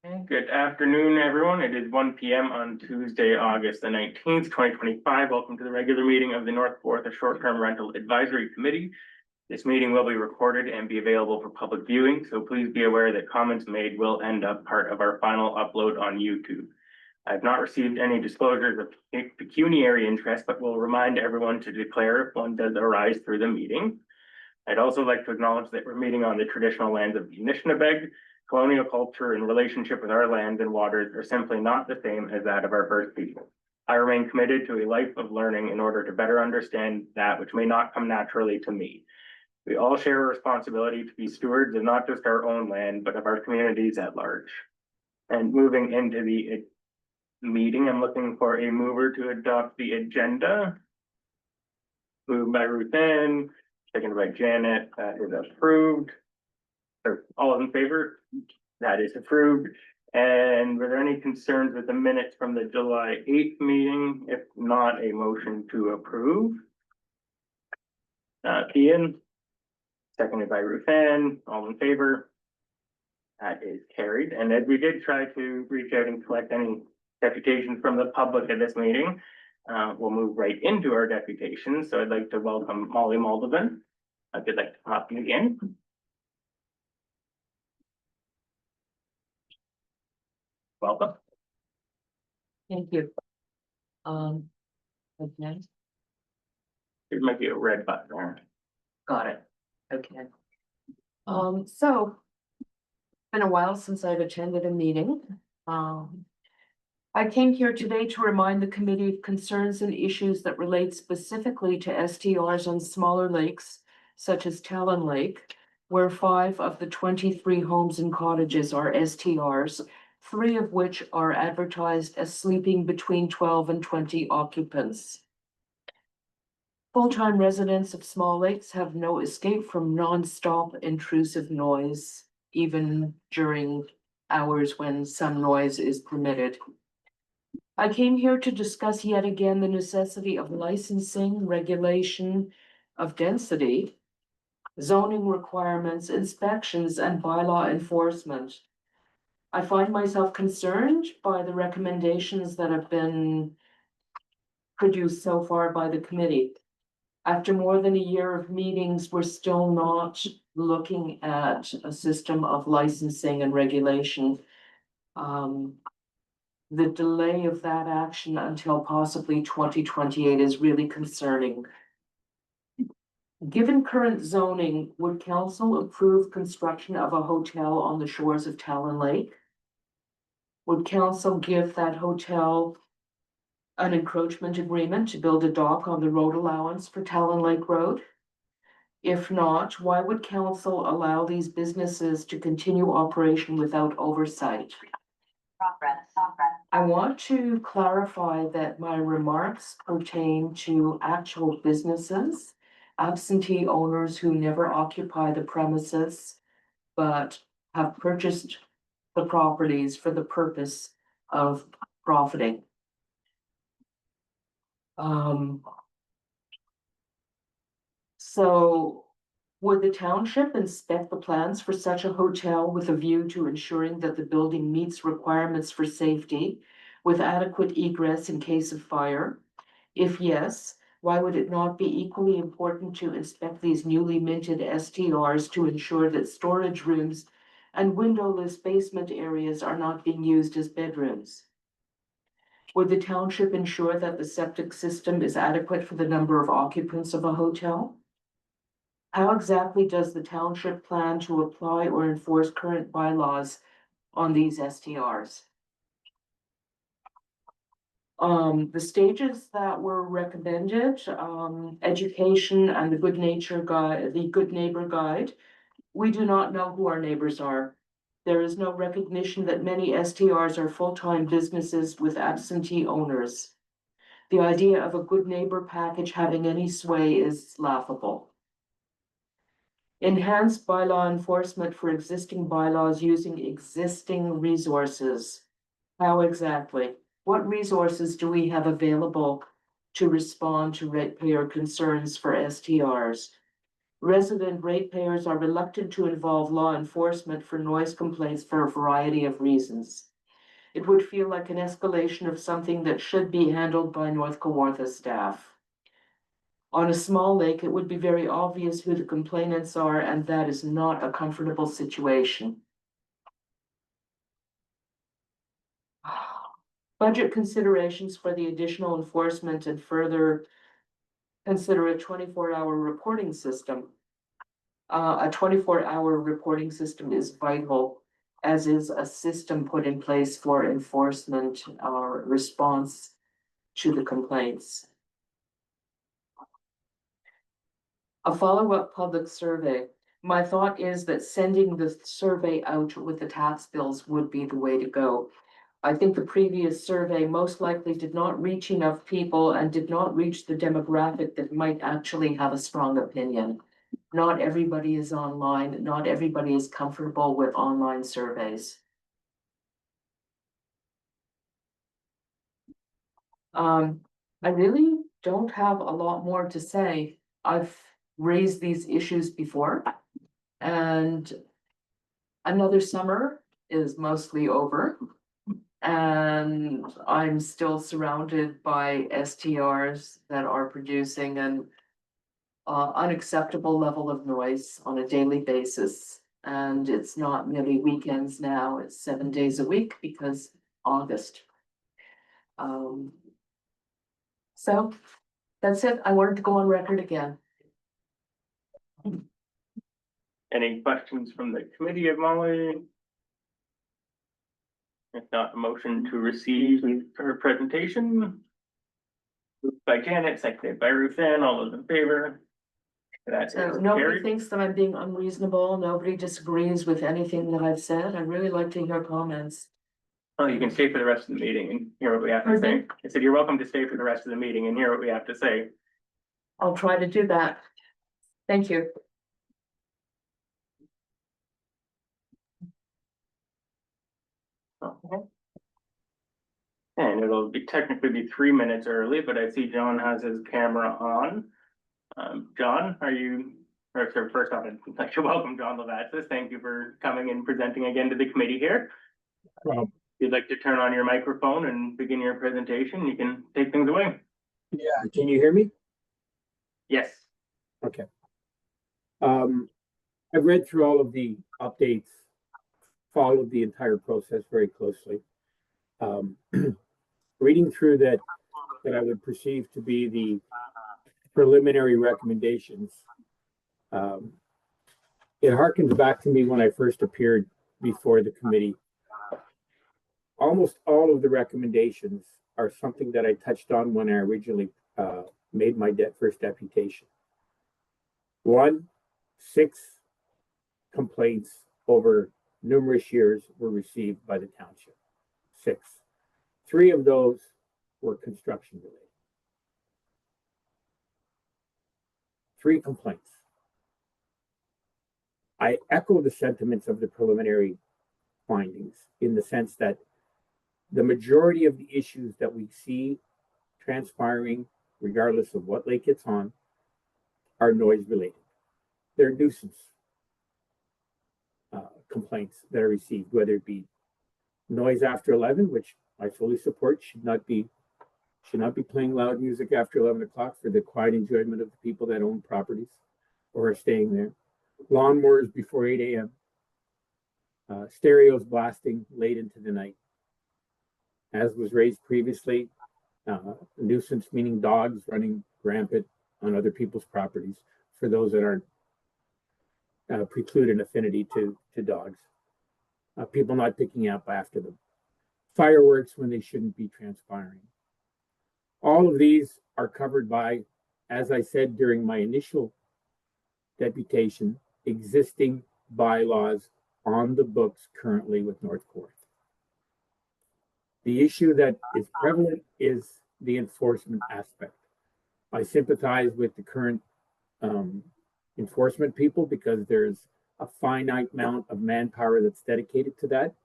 Good afternoon, everyone. It is 1 p.m. on Tuesday, August the 19th, 2025. Welcome to the regular meeting of the North Forth Short-Term Rental Advisory Committee. This meeting will be recorded and be available for public viewing, so please be aware that comments made will end up part of our final upload on YouTube. I have not received any disclosures of pecuniary interest, but will remind everyone to declare if one does arise through the meeting. I'd also like to acknowledge that we're meeting on the traditional lands of the Anishinaabe. Colonial culture and relationship with our lands and waters are simply not the same as that of our First People. I remain committed to a life of learning in order to better understand that which may not come naturally to me. We all share a responsibility to be stewards of not just our own land, but of our communities at large. And moving into the meeting, I'm looking for a mover to adopt the agenda. Moved by Ruth Ann, seconded by Janet. That is approved. Or all in favor? That is approved. And were there any concerns with the minutes from the July 8th meeting? If not, a motion to approve. Ian, seconded by Ruth Ann, all in favor? That is carried. And as we did try to reach out and collect any deputations from the public at this meeting, we'll move right into our deputations. So I'd like to welcome Molly Moldovan. If you'd like to pop in again. Welcome. Thank you. Okay. There might be a red button there. Got it. Okay. So it's been a while since I've attended a meeting. I came here today to remind the committee of concerns and issues that relate specifically to STRs on smaller lakes, such as Talon Lake, where 5 of the 23 homes and cottages are STRs, 3 of which are advertised as sleeping between 12 and 20 occupants. Full-time residents of small lakes have no escape from non-stop intrusive noise, even during hours when some noise is permitted. I came here to discuss yet again the necessity of licensing, regulation of density, zoning requirements, inspections, and bylaw enforcement. I find myself concerned by the recommendations that have been produced so far by the committee. After more than a year of meetings, we're still not looking at a system of licensing and regulation. The delay of that action until possibly 2028 is really concerning. Given current zoning, would council approve construction of a hotel on the shores of Talon Lake? Would council give that hotel an encroachment agreement to build a dock on the road allowance for Talon Lake Road? If not, why would council allow these businesses to continue operation without oversight? I want to clarify that my remarks pertain to actual businesses, absentee owners who never occupy the premises, but have purchased the properties for the purpose of profiting. So would the township inspect the plans for such a hotel with a view to ensuring that the building meets requirements for safety with adequate egress in case of fire? If yes, why would it not be equally important to inspect these newly minted STRs to ensure that storage rooms and windowless basement areas are not being used as bedrooms? Would the township ensure that the septic system is adequate for the number of occupants of a hotel? How exactly does the township plan to apply or enforce current bylaws on these STRs? The stages that were recommended, education and the good neighbor guide, we do not know who our neighbors are. There is no recognition that many STRs are full-time businesses with absentee owners. The idea of a good neighbor package having any sway is laughable. Enhanced bylaw enforcement for existing bylaws using existing resources. How exactly? What resources do we have available to respond to ratepayer concerns for STRs? Resident ratepayers are reluctant to involve law enforcement for noise complaints for a variety of reasons. It would feel like an escalation of something that should be handled by North Kawartha staff. On a small lake, it would be very obvious who the complainants are, and that is not a comfortable situation. Budget considerations for the additional enforcement and further consider a 24-hour reporting system. A 24-hour reporting system is vital, as is a system put in place for enforcement or response to the complaints. A follow-up public survey. My thought is that sending the survey out with the tax bills would be the way to go. I think the previous survey most likely did not reach enough people and did not reach the demographic that might actually have a strong opinion. Not everybody is online, not everybody is comfortable with online surveys. I really don't have a lot more to say. I've raised these issues before, and another summer is mostly over. And I'm still surrounded by STRs that are producing an unacceptable level of noise on a daily basis. And it's not merely weekends now, it's 7 days a week because August. So that's it. I wanted to go on record again. Any questions from the committee of Molly? If not, a motion to receive her presentation. Moved by Janet, seconded by Ruth Ann, all those in favor? That So is nobody carried. thinks that I'm being unreasonable. Nobody disagrees with anything that I've said. I'd really like to hear comments. Oh, you can stay for the rest of the meeting and hear what we have to say. Pardon? I said, you're welcome to stay for the rest of the meeting and hear what we have to say. I'll try to do that. Thank you. Okay. And it'll be technically be 3 minutes early, but I see John has his camera on. John, are you, or so first off, I'd like to welcome John Lovatsis. Thank you for coming and presenting again to the committee here. If you'd like to turn on your microphone and begin your presentation, you can take things away. Yeah, can you hear me? Yes. Okay. I've read through all of the updates, followed the entire process very closely. Reading through that I would perceive to be the preliminary recommendations, it harkens back to me when I first appeared before the committee. Almost all of the recommendations are something that I touched on when I originally made my first deputation. 1, 6 complaints over numerous years were received by the township. 6. 3 of those were construction related. 3 complaints. I echo the sentiments of the preliminary findings in the sense that the majority of the issues that we see transpiring, regardless of what lake it's on, are noise related. They're nuisance complaints that are received, whether it be noise after 11, which I fully support, should not be playing loud music after 11 o'clock for the quiet enjoyment of the people that own properties or are staying there. Lawnmowers before 8 a.m. Stereos blasting late into the night. As was raised previously, nuisance meaning dogs running rampant on other people's properties for those that aren't preclude an affinity to dogs. People not picking up after them. Fireworks when they shouldn't be transpiring. All of these are covered by, as I said during my initial deputation, existing bylaws on the books currently with North Kawartha. The issue that is prevalent is the enforcement aspect. I sympathize with the current enforcement people because there's a finite amount of manpower that's dedicated to that.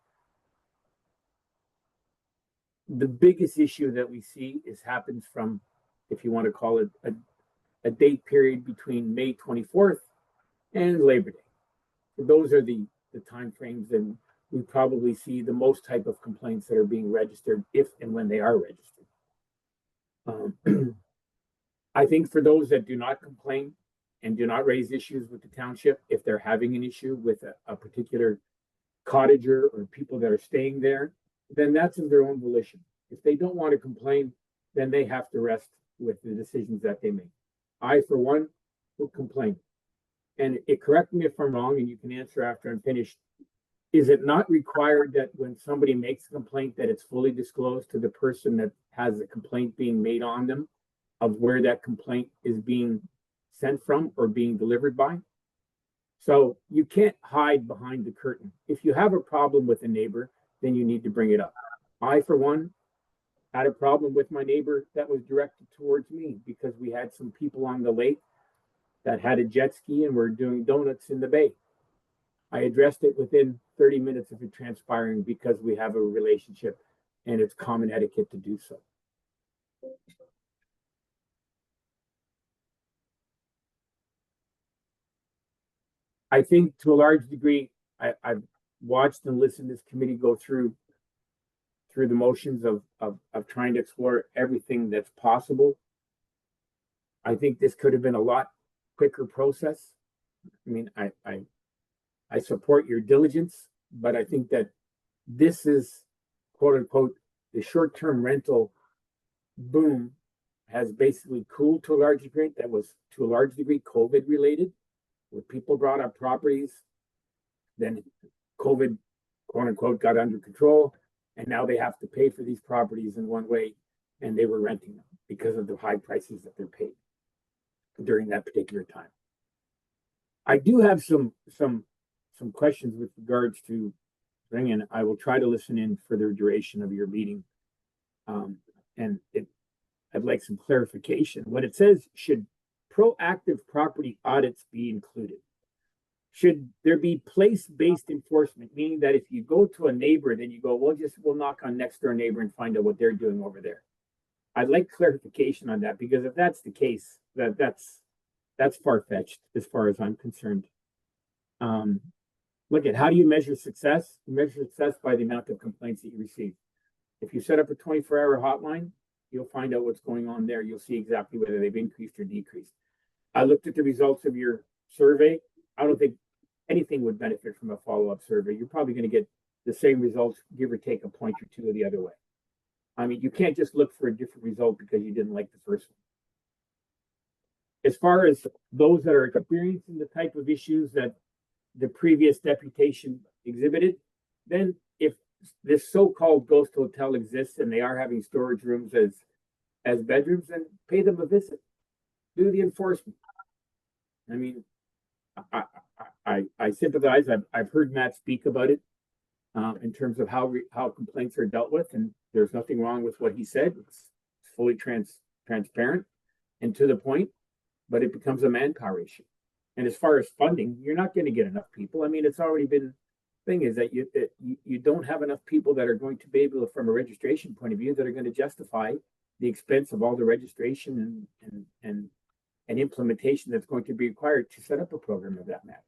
The biggest issue that we see happens from, if you want to call it a date period between May 24th and Labor Day. So those are the timeframes, and we probably see the most type of complaints that are being registered if and when they are registered. I think for those that do not complain and do not raise issues with the township, if they're having an issue with a particular cottager or people that are staying there, then that's of their own volition. If they don't want to complain, then they have to rest with the decisions that they make. I, for one, will complain. And correct me if I'm wrong, and you can answer after I'm finished. Is it not required that when somebody makes a complaint that it's fully disclosed to the person that has the complaint being made on them of where that complaint is being sent from or being delivered by? So you can't hide behind the curtain. If you have a problem with a neighbor, then you need to bring it up. I, for one, had a problem with my neighbor that was directed towards me because we had some people on the lake that had a jet ski and were doing donuts in the bay. I addressed it within 30 minutes of it transpiring because we have a relationship and it's common etiquette to do so. I think to a large degree, I've watched and listened to this committee go through the motions of trying to explore everything that's possible. I think this could have been a lot quicker process. I mean, I support your diligence, but I think that this is, quote unquote, the short-term rental boom has basically cooled to a large degree. That was to a large degree COVID related, where people brought up properties, then COVID, quote unquote, got under control, and now they have to pay for these properties in one way, and they were renting them because of the high prices that they're paid during that particular time. I do have some questions with regards to bring in. I will try to listen in for the duration of your meeting. I'd like some clarification. When it says, should proactive property audits be included? Should there be place-based enforcement, meaning that if you go to a neighbor, then you go, we'll knock on next door neighbor and find out what they're doing over there. I'd like clarification on that, because if that's the case, that's far-fetched as far as I'm concerned. Look at, how do you measure success? You measure success by the amount of complaints that you receive. If you set up a 24-hour hotline, you'll find out what's going on there. You'll see exactly whether they've increased or decreased. I looked at the results of your survey. I don't think anything would benefit from a follow-up survey. You're probably going to get the same results, give or take a point or two the other way. I mean, you can't just look for a different result because you didn't like the first one. As far as those that are experiencing the type of issues that the previous deputation exhibited, then if this so-called ghost hotel exists and they are having storage rooms as bedrooms, then pay them a visit. Do the enforcement. I mean, I sympathize. I've heard Matt speak about it in terms of how complaints are dealt with, and there's nothing wrong with what he said. It's fully transparent and to the point, but it becomes a manpower issue. And as far as funding, you're not going to get enough people. I mean, it's already been, thing is that you don't have enough people that are going to be able, from a registration point of view, that are going to justify the expense of all the registration and implementation that's going to be required to set up a program of that matter.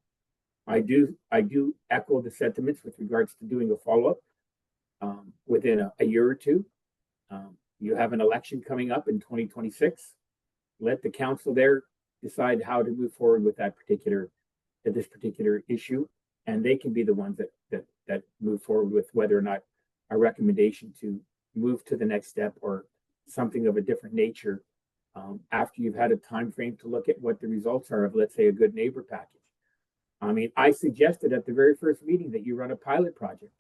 I do echo the sentiments with regards to doing a follow-up within a year or two. You have an election coming up in 2026. Let the council there decide how to move forward with this particular issue, and they can be the ones that move forward with whether or not a recommendation to move to the next step or something of a different nature after you've had a time frame to look at what the results are of, let's say, a good neighbor package. I mean, I suggested at the very first meeting that you run a pilot project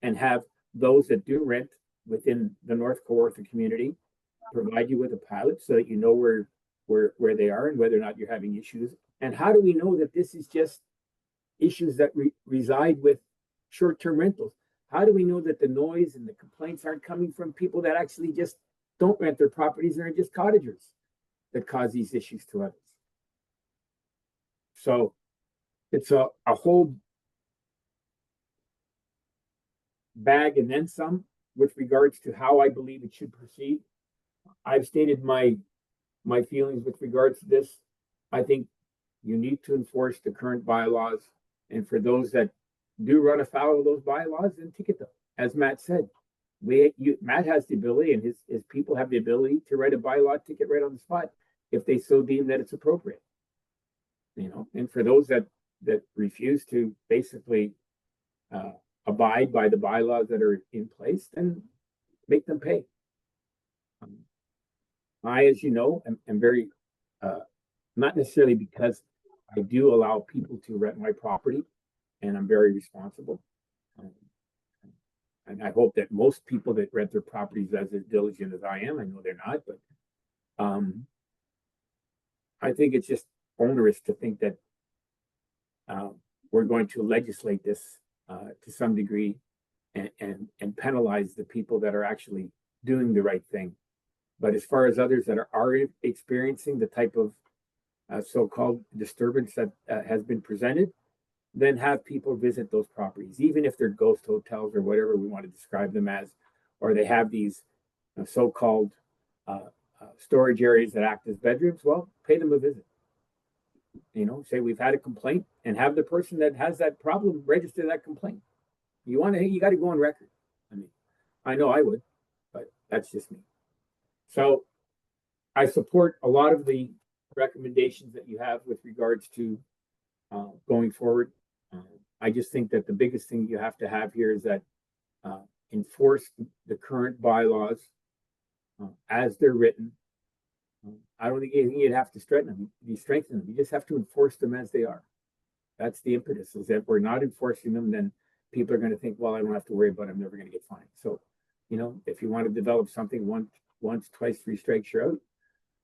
and have those that do rent within the North Kawartha community provide you with a pilot so that you know where they are and whether or not you're having issues. And how do we know that this is just issues that reside with short-term rentals? How do we know that the noise and the complaints aren't coming from people that actually just don't rent their properties and are just cottagers that cause these issues to others? So it's a whole bag and then some with regards to how I believe it should proceed. I've stated my feelings with regards to this. I think you need to enforce the current bylaws. And for those that do run afoul of those bylaws, then ticket them. As Matt said, Matt has the ability, and his people have the ability to write a bylaw ticket right on the spot if they so deem that it's appropriate. And for those that refuse to basically abide by the bylaws that are in place, then make them pay. I, as you know, am very, not necessarily because I do allow people to rent my property, and I'm very responsible. And I hope that most people that rent their properties as diligent as I am, I know they're not, but I think it's just onerous to think that we're going to legislate this to some degree and penalize the people that are actually doing the right thing. But as far as others that are experiencing the type of so-called disturbance that has been presented, then have people visit those properties, even if they're ghost hotels or whatever we want to describe them as, or they have these so-called storage areas that act as bedrooms. Well, pay them a visit. Say we've had a complaint, and have the person that has that problem register that complaint. You got to go on record. I know I would, but that's just me. So I support a lot of the recommendations that you have with regards to going forward. I just think that the biggest thing you have to have here is that enforce the current bylaws as they're written. I don't think you'd have to strengthen them. You just have to enforce them as they are. That's the impetus. Is that if we're not enforcing them, then people are going to think, well, I don't have to worry about it. I'm never going to get fined. So, if you want to develop something once, twice, 3 strikes, you're out.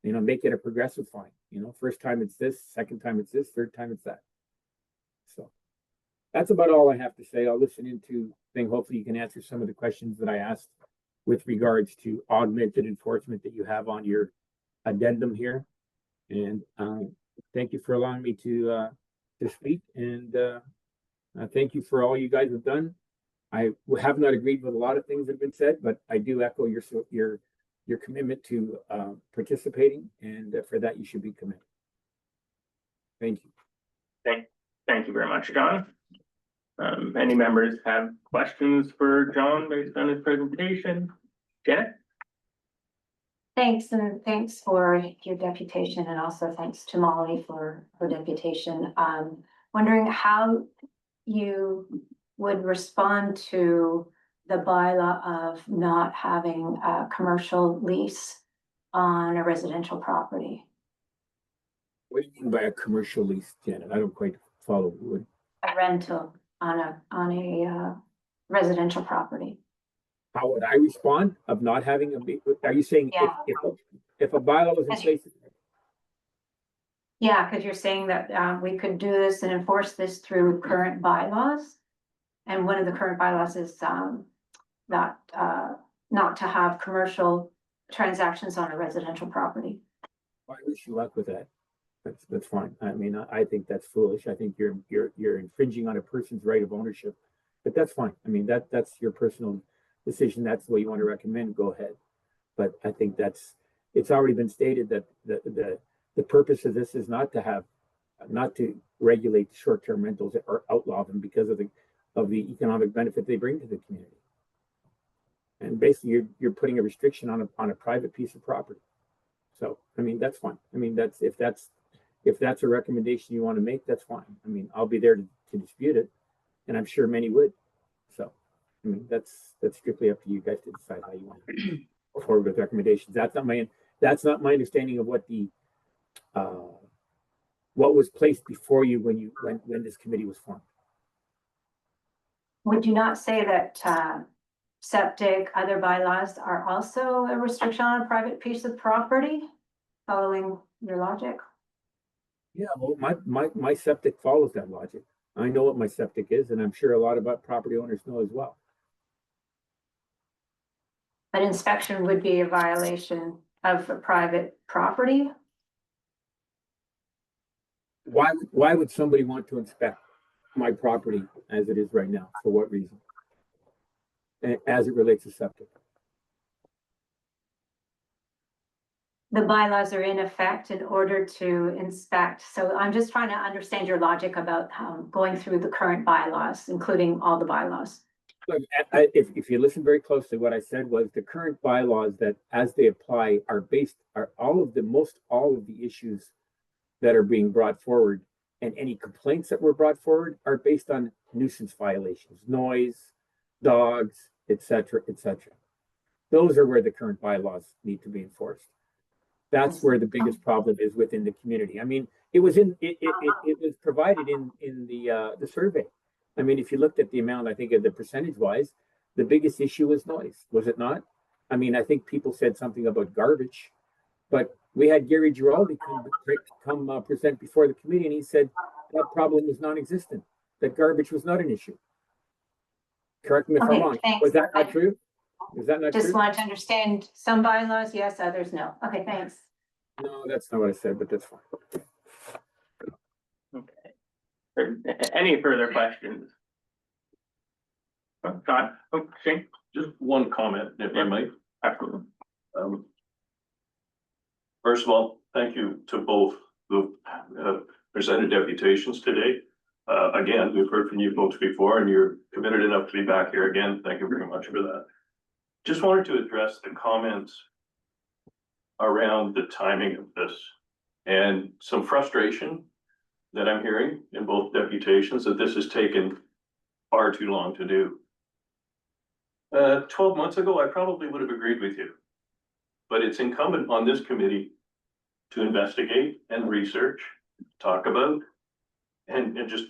Make it a progressive fine. First time it's this, second time it's this, third time it's that. So that's about all I have to say. I'll listen into thing. Hopefully you can answer some of the questions that I asked with regards to augmented enforcement that you have on your addendum here. And thank you for allowing me to speak. And thank you for all you guys have done. I have not agreed with a lot of things that have been said, but I do echo your commitment to participating, and for that you should be committed. Thank you. Thank you very much, John. Any members have questions for John based on his presentation? Janet? Thanks, and thanks for your deputation, and also thanks to Molly for her deputation. Wondering how you would respond to the bylaw of not having a commercial lease on a residential property. What do you mean by a commercial lease, Janet? I don't quite follow. A rental on a residential property. How would I respond of not having a? Are you saying Yeah. if a bylaw was in place? Yeah, because you're saying that we could do this and enforce this through current bylaws. And one of the current bylaws is not to have commercial transactions on a residential property. I wish you luck with that. That's fine. I think that's foolish. I think you're infringing on a person's right of ownership, but that's fine. That's your personal decision. That's the way you want to recommend. Go ahead. But I think it's already been stated that the purpose of this is not to regulate short-term rentals or outlaw them because of the economic benefit they bring to the community. And basically you're putting a restriction on a private piece of property. So, that's fine. If that's a recommendation you want to make, that's fine. I'll be there to dispute it, and I'm sure many would. So, that's strictly up to you guys to decide how you want to go forward with recommendations. That's not my understanding of what was placed before you when this committee was formed. Would you not say that septic, other bylaws are also a restriction on a private piece of property, following your logic? Yeah, well, my septic follows that logic. I know what my septic is, and I'm sure a lot of property owners know as well. But inspection would be a violation of a private property? Why would somebody want to inspect my property as it is right now? For what reason? And as it relates to septic. the bylaws are in effect in order to inspect. So I'm just trying to understand your logic about going through the current bylaws, including all the bylaws. Look, if you listen very closely, what I said was the current bylaws that as they apply are all of the issues that are being brought forward and any complaints that were brought forward are based on nuisance violations, noise, dogs, etc., etc. Those are where the current bylaws need to be enforced. That's where the biggest problem is within the community. I mean, it was provided in the survey. I mean, if you looked at the amount, I think of the percentage wise, the biggest issue was noise, was it not? I mean, I think people said something about garbage, but we had Gary Giraldi come present before the committee, and he said that problem was non-existent, that garbage was not an issue. Correct me if I'm wrong. Thanks. Was that not true? Is that not Just true? want to understand some bylaws, yes, others no. Okay, thanks. No, that's not what I said, but that's fine. Okay. Any further questions? Scott, Shane? Just one comment, if I might. Absolutely. First of all, thank you to both who presented deputations today. Again, we've heard from you folks before and you're committed enough to be back here again. Thank you very much for that. Just wanted to address the comments around the timing of this and some frustration that I'm hearing in both deputations that this has taken far too long to do. 12 months ago, I probably would have agreed with you, but it's incumbent on this committee to investigate and research, talk about, and just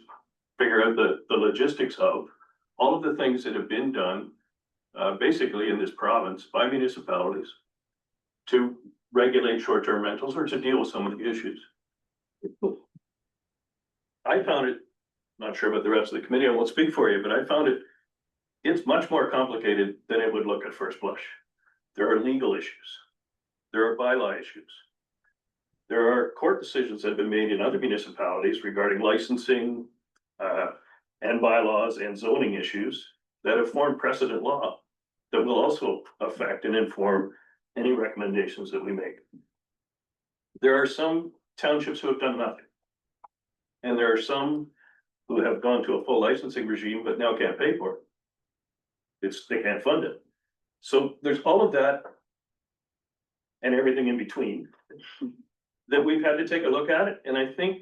figure out the logistics of all of the things that have been done basically in this province by municipalities to regulate short-term rentals or to deal with some of the issues. I found it, not sure about the rest of the committee, I won't speak for you, but I found it's much more complicated than it would look at first blush. There are legal issues. There are bylaw issues. There are court decisions that have been made in other municipalities regarding licensing and bylaws and zoning issues that have formed precedent law that will also affect and inform any recommendations that we make. There are some townships who have done nothing. And there are some who have gone to a full licensing regime, but now can't pay for it. They can't fund it. So there's all of that and everything in between that we've had to take a look at it. And I think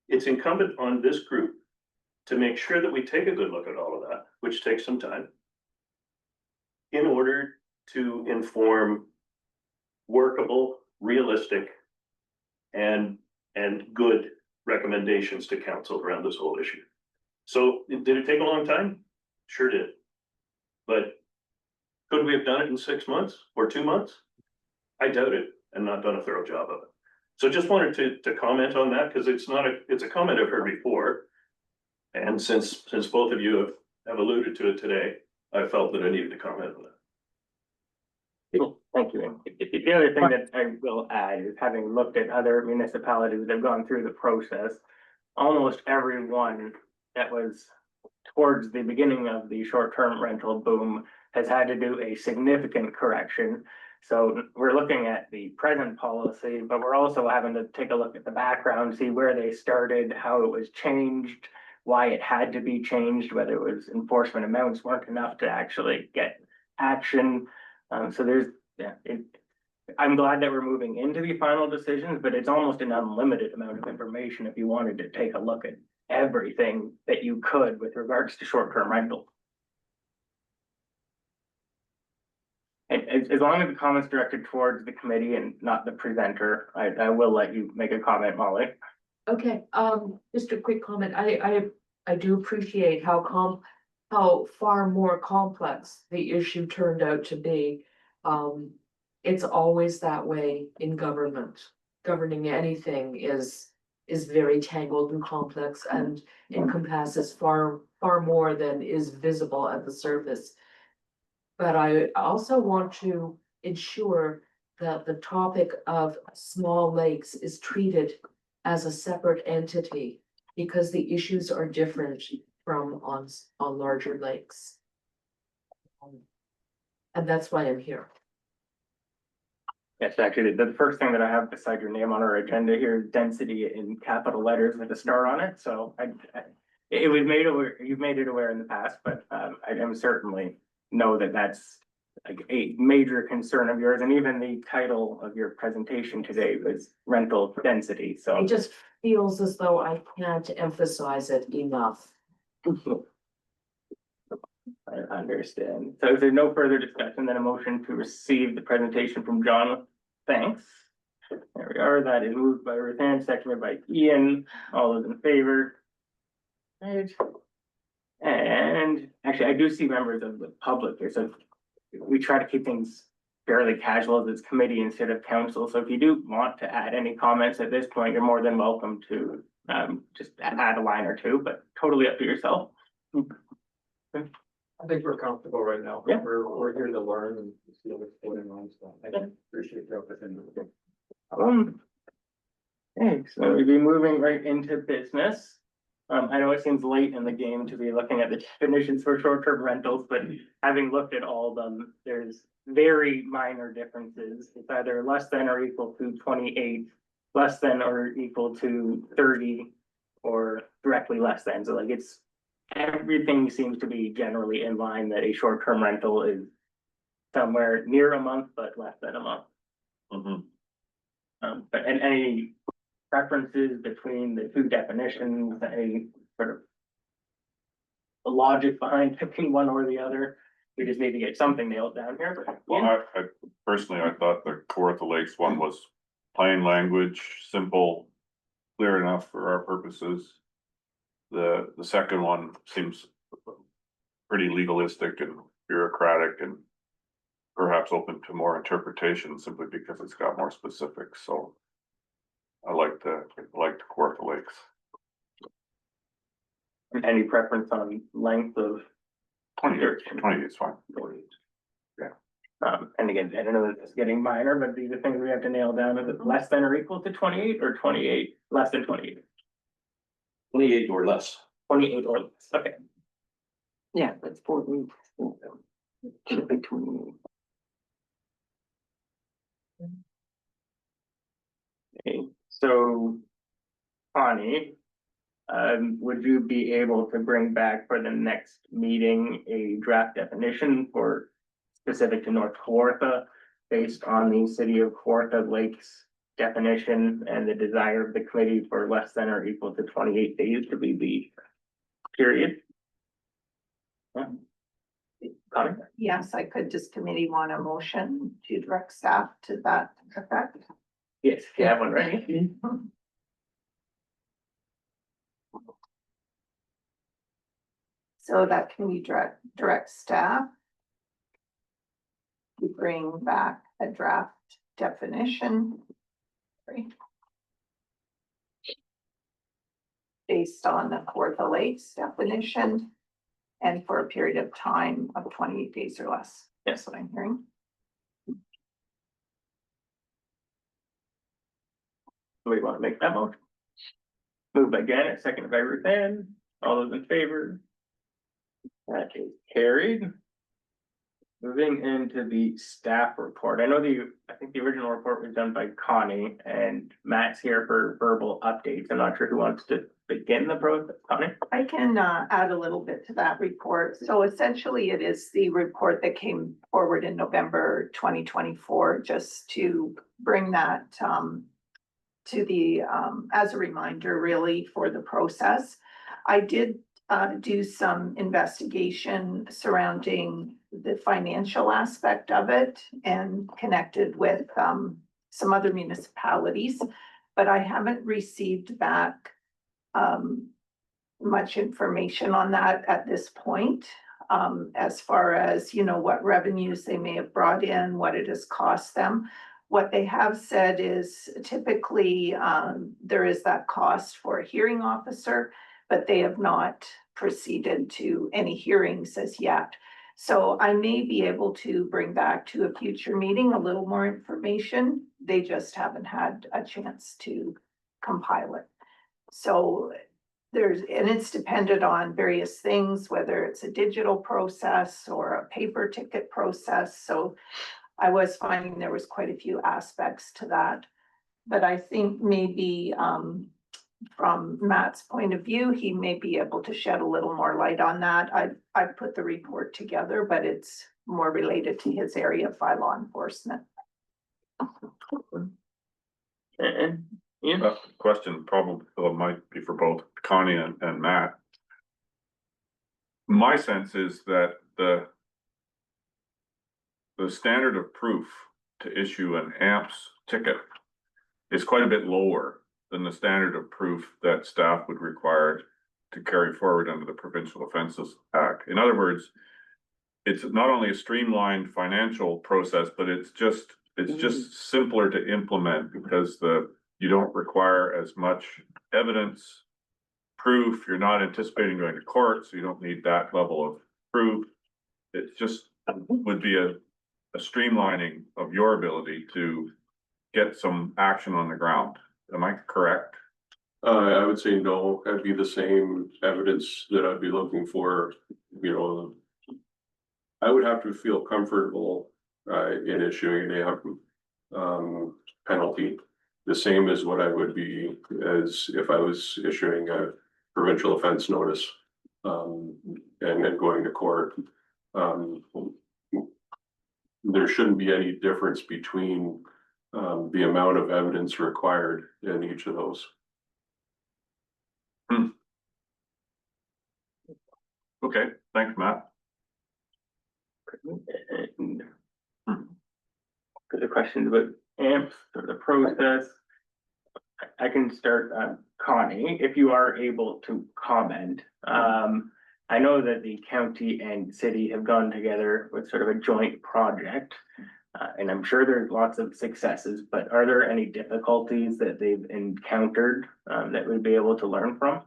it's incumbent on this group to make sure that we take a good look at all of that, which takes some time, in order to inform workable, realistic, and good recommendations to council around this whole issue. So did it take a long time? Sure did. But could we have done it in 6 months or 2 months? I doubt it, and not done a thorough job of it. So just wanted to comment on that, because it's a comment I've heard before. And since both of you have alluded to it today, I felt that I needed to comment on that. Cool. Thank you. The other thing that I will add is, having looked at other municipalities that have gone through the process, almost every one that was towards the beginning of the short-term rental boom has had to do a significant correction. So we're looking at the present policy, but we're also having to take a look at the background, see where they started, how it was changed, why it had to be changed, whether it was enforcement amounts weren't enough to actually get action. So there's, I'm glad that we're moving into the final decisions, but it's almost an unlimited amount of information if you wanted to take a look at everything that you could with regards to short-term rental. And as long as the comment's directed towards the committee and not the presenter, I will let you make a comment, Molly. Okay, just a quick comment. I do appreciate how far more complex the issue turned out to be. It's always that way in government. Governing anything is very tangled and complex and encompasses far more than is visible at the surface. But I also want to ensure that the topic of small lakes is treated as a separate entity, because the issues are different from on larger lakes. And that's why I'm here. Yes, actually, the first thing that I have beside your name on our agenda here is density in capital letters with a star on it, so it was made aware, you've made it aware in the past, but I am certainly know that that's like a major concern of yours, and even the title of your presentation today was rental density, so. It just feels as though I can't emphasize it enough. I understand. So if there's no further discussion, then a motion to receive the presentation from John. Thanks. There we are. That is moved by Ruth Ann, seconded by Ian. All those in favor? Right. And actually, I do see members of the public here, so we try to keep things fairly casual as it's committee instead of council. So if you do want to add any comments at this point, you're more than welcome to just add a line or two, but totally up to yourself. I think we're comfortable right now. Yeah. We're here to learn and see what's going on, so I appreciate the opportunity. Okay, so we'll be moving right into business. I know it seems late in the game to be looking at the definitions for short-term rentals, but having looked at all of them, there's very minor differences. It's either less than or equal to 28, less than or equal to 30, or directly less than. So like it's everything seems to be generally in line that a short-term rental is somewhere near a month, but less than a month. But and any preferences between the two definitions, any sort of logic behind picking one or the other? We just need to get something nailed down here. But Well, I personally, I thought the Kawartha Lakes one was plain language, simple, clear enough for our purposes. The second one seems pretty legalistic and bureaucratic and perhaps open to more interpretation simply because it's got more specifics, so I like the Kawartha Lakes. Any preference on length of 20 is fine. and again, I don't know that it's getting minor, but these are things we have to nail down. Is it less than or equal to 28 or 28, less than 28? 28 or less. 28 or less, okay. Yeah, that's 4 weeks. Should be 28. Okay, so Connie, would you be able to bring back for the next meeting a draft definition for specific to North Kawartha based on the city of Kawartha Lakes definition and the desire of the committee for less than or equal to 28 days to be the period? Yeah. Connie? Yes, I could. Does committee want a motion to direct staff to that effect? Yes, if you have one ready. So that can be direct staff to bring back a draft definition. Based on the Kawartha Lakes definition and for a period of time of 28 days or less. Yes. That's what I'm hearing. Do we want to make that motion? Moved by Janet, seconded by Ruth Ann. All those in favor? That is carried. Moving into the staff report. I think the original report was done by Connie and Matt's here for verbal updates. I'm not sure who wants to begin the process. Connie? I can add a little bit to that report. So essentially it is the report that came forward in November 2024, just to bring that to the, as a reminder really for the process. I did do some investigation surrounding the financial aspect of it and connected with some other municipalities, but I haven't received back much information on that at this point. As far as, you know, what revenues they may have brought in, what it has cost them. What they have said is typically there is that cost for a hearing officer, but they have not proceeded to any hearings as yet. So I may be able to bring back to a future meeting a little more information. They just haven't had a chance to compile it. So and it's dependent on various things, whether it's a digital process or a paper ticket process. So I was finding there was quite a few aspects to that. But I think maybe, from Matt's point of view, he may be able to shed a little more light on that. I put the report together, but it's more related to his area of law enforcement. And, yeah, That question probably might be for both Connie and Matt. My sense is that the standard of proof to issue an AMPS ticket is quite a bit lower than the standard of proof that staff would require to carry forward under the Provincial Offences Act. In other words, it's not only a streamlined financial process, but it's just simpler to implement because you don't require as much evidence, proof. You're not anticipating going to court, so you don't need that level of proof. It just would be a streamlining of your ability to get some action on the ground. Am I correct? I would say no, that'd be the same evidence that I'd be looking for, you know. I would have to feel comfortable, in issuing a, penalty. The same as what I would be as if I was issuing a provincial offense notice, and going to court. There shouldn't be any difference between, the amount of evidence required in each of those. Okay, thanks, Matt. for the questions about AMPS or the process. I can start, Connie, if you are able to comment. I know that the county and city have gone together with sort of a joint project. And I'm sure there's lots of successes, but are there any difficulties that they've encountered, that we'd be able to learn from?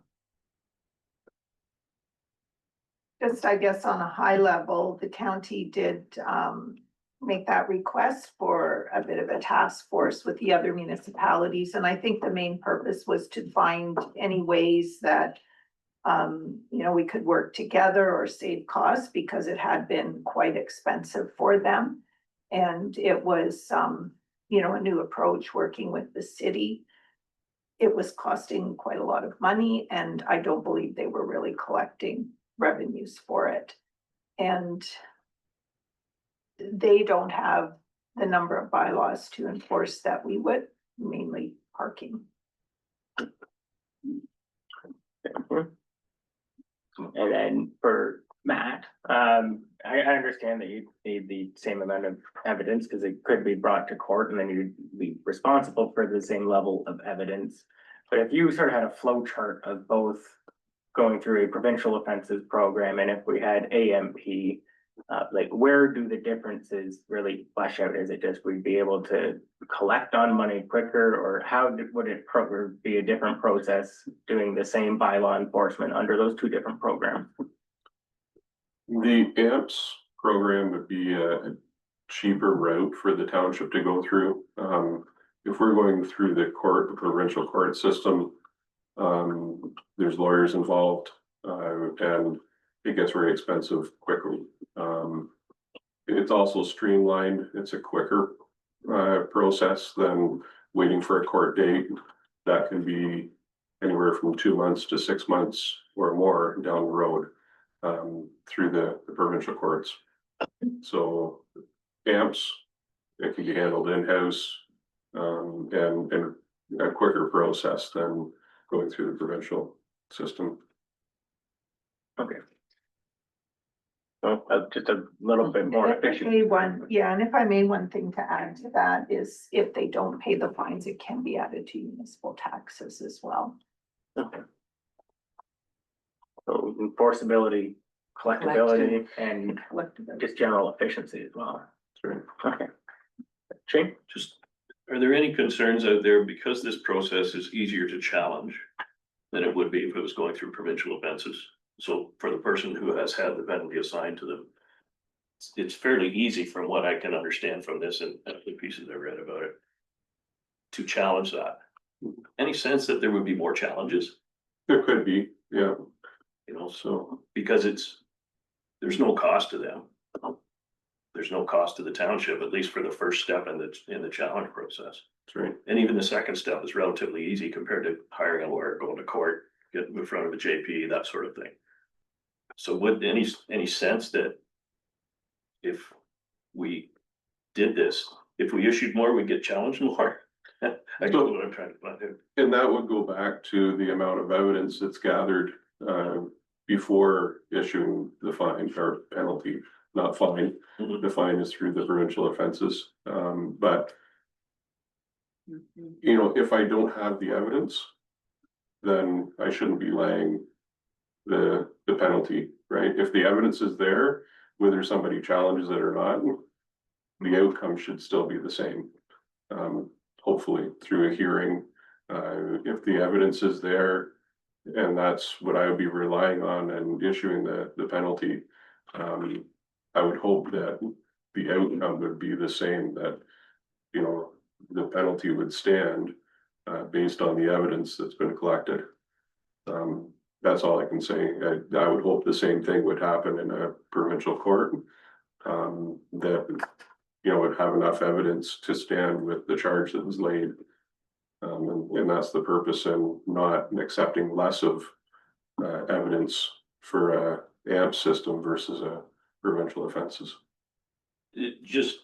Just, I guess, on a high level, the county did make that request for a bit of a task force with the other municipalities. And I think the main purpose was to find any ways that, we could work together or save costs, because it had been quite expensive for them. And it was, a new approach working with the city. It was costing quite a lot of money, and I don't believe they were really collecting revenues for it. And they don't have the number of bylaws to enforce that we would, mainly parking. And then for Matt, I understand that you need the same amount of evidence because it could be brought to court and then you'd be responsible for the same level of evidence. But if you sort of had a flow chart of both going through a provincial offenses program and if we had AMP, like where do the differences really flesh out? Is it just we'd be able to collect on money quicker, or how would it be a different process doing the same bylaw enforcement under those two different programs? The AMPS program would be a cheaper route for the township to go through. If we're going through the provincial court system, there's lawyers involved, and it gets very expensive quickly. It's also streamlined. It's a quicker process than waiting for a court date. That can be anywhere from 2 months to 6 months or more down the road, through the provincial courts. So AMPS, it can be handled in-house, and a quicker process than going through the provincial system. Okay. So just a little bit more efficient. And if I may, one thing to add to that is if they don't pay the fines, it can be added to municipal taxes as well. Okay. So enforceability, collectability, and just general efficiency as well. Sure. Okay. Shane? Just, are there any concerns out there because this process is easier to challenge than it would be if it was going through provincial offenses? So for the person who has had the penalty assigned to them, it's fairly easy from what I can understand from this and the pieces I read about it to challenge that. Any sense that there would be more challenges? There could be, yeah. So because there's no cost to them. there's no cost to the township, at least for the first step in the challenge process. That's right. And even the second step is relatively easy compared to hiring a lawyer, going to court, getting in front of a JP, that sort of thing. So would any sense that if we did this, if we issued more, we'd get challenged more? I guess what I'm trying to find out. And that would go back to the amount of evidence that's gathered before issuing the fine or penalty, not fine. Mhm. The fine is through the provincial offenses. But you know, if I don't have the evidence, then I shouldn't be laying the penalty, right? If the evidence is there, whether somebody challenges it or not, the outcome should still be the same. Hopefully through a hearing, if the evidence is there, and that's what I would be relying on and issuing the penalty. I would hope that the outcome would be the same, that, you know, the penalty would stand based on the evidence that's been collected. That's all I can say. I would hope the same thing would happen in a provincial court. That, you know, would have enough evidence to stand with the charge that was laid. And that's the purpose, and not accepting less of evidence for a AMP system versus a provincial offenses. It just,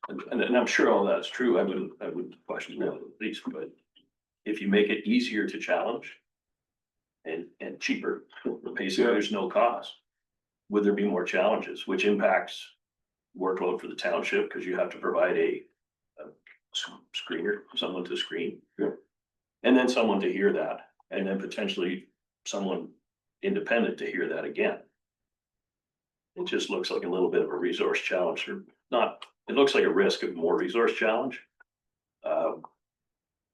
and I'm sure all that's true, I wouldn't question that at least, but if you make it easier to challenge and cheaper, basically there's no cost, would there be more challenges, which impacts workload for the township, because you have to provide a screener, someone to screen. Yeah. And then someone to hear that, and then potentially someone independent to hear that again. It just looks like a little bit of a resource challenge, or not, it looks like a risk of more resource challenge.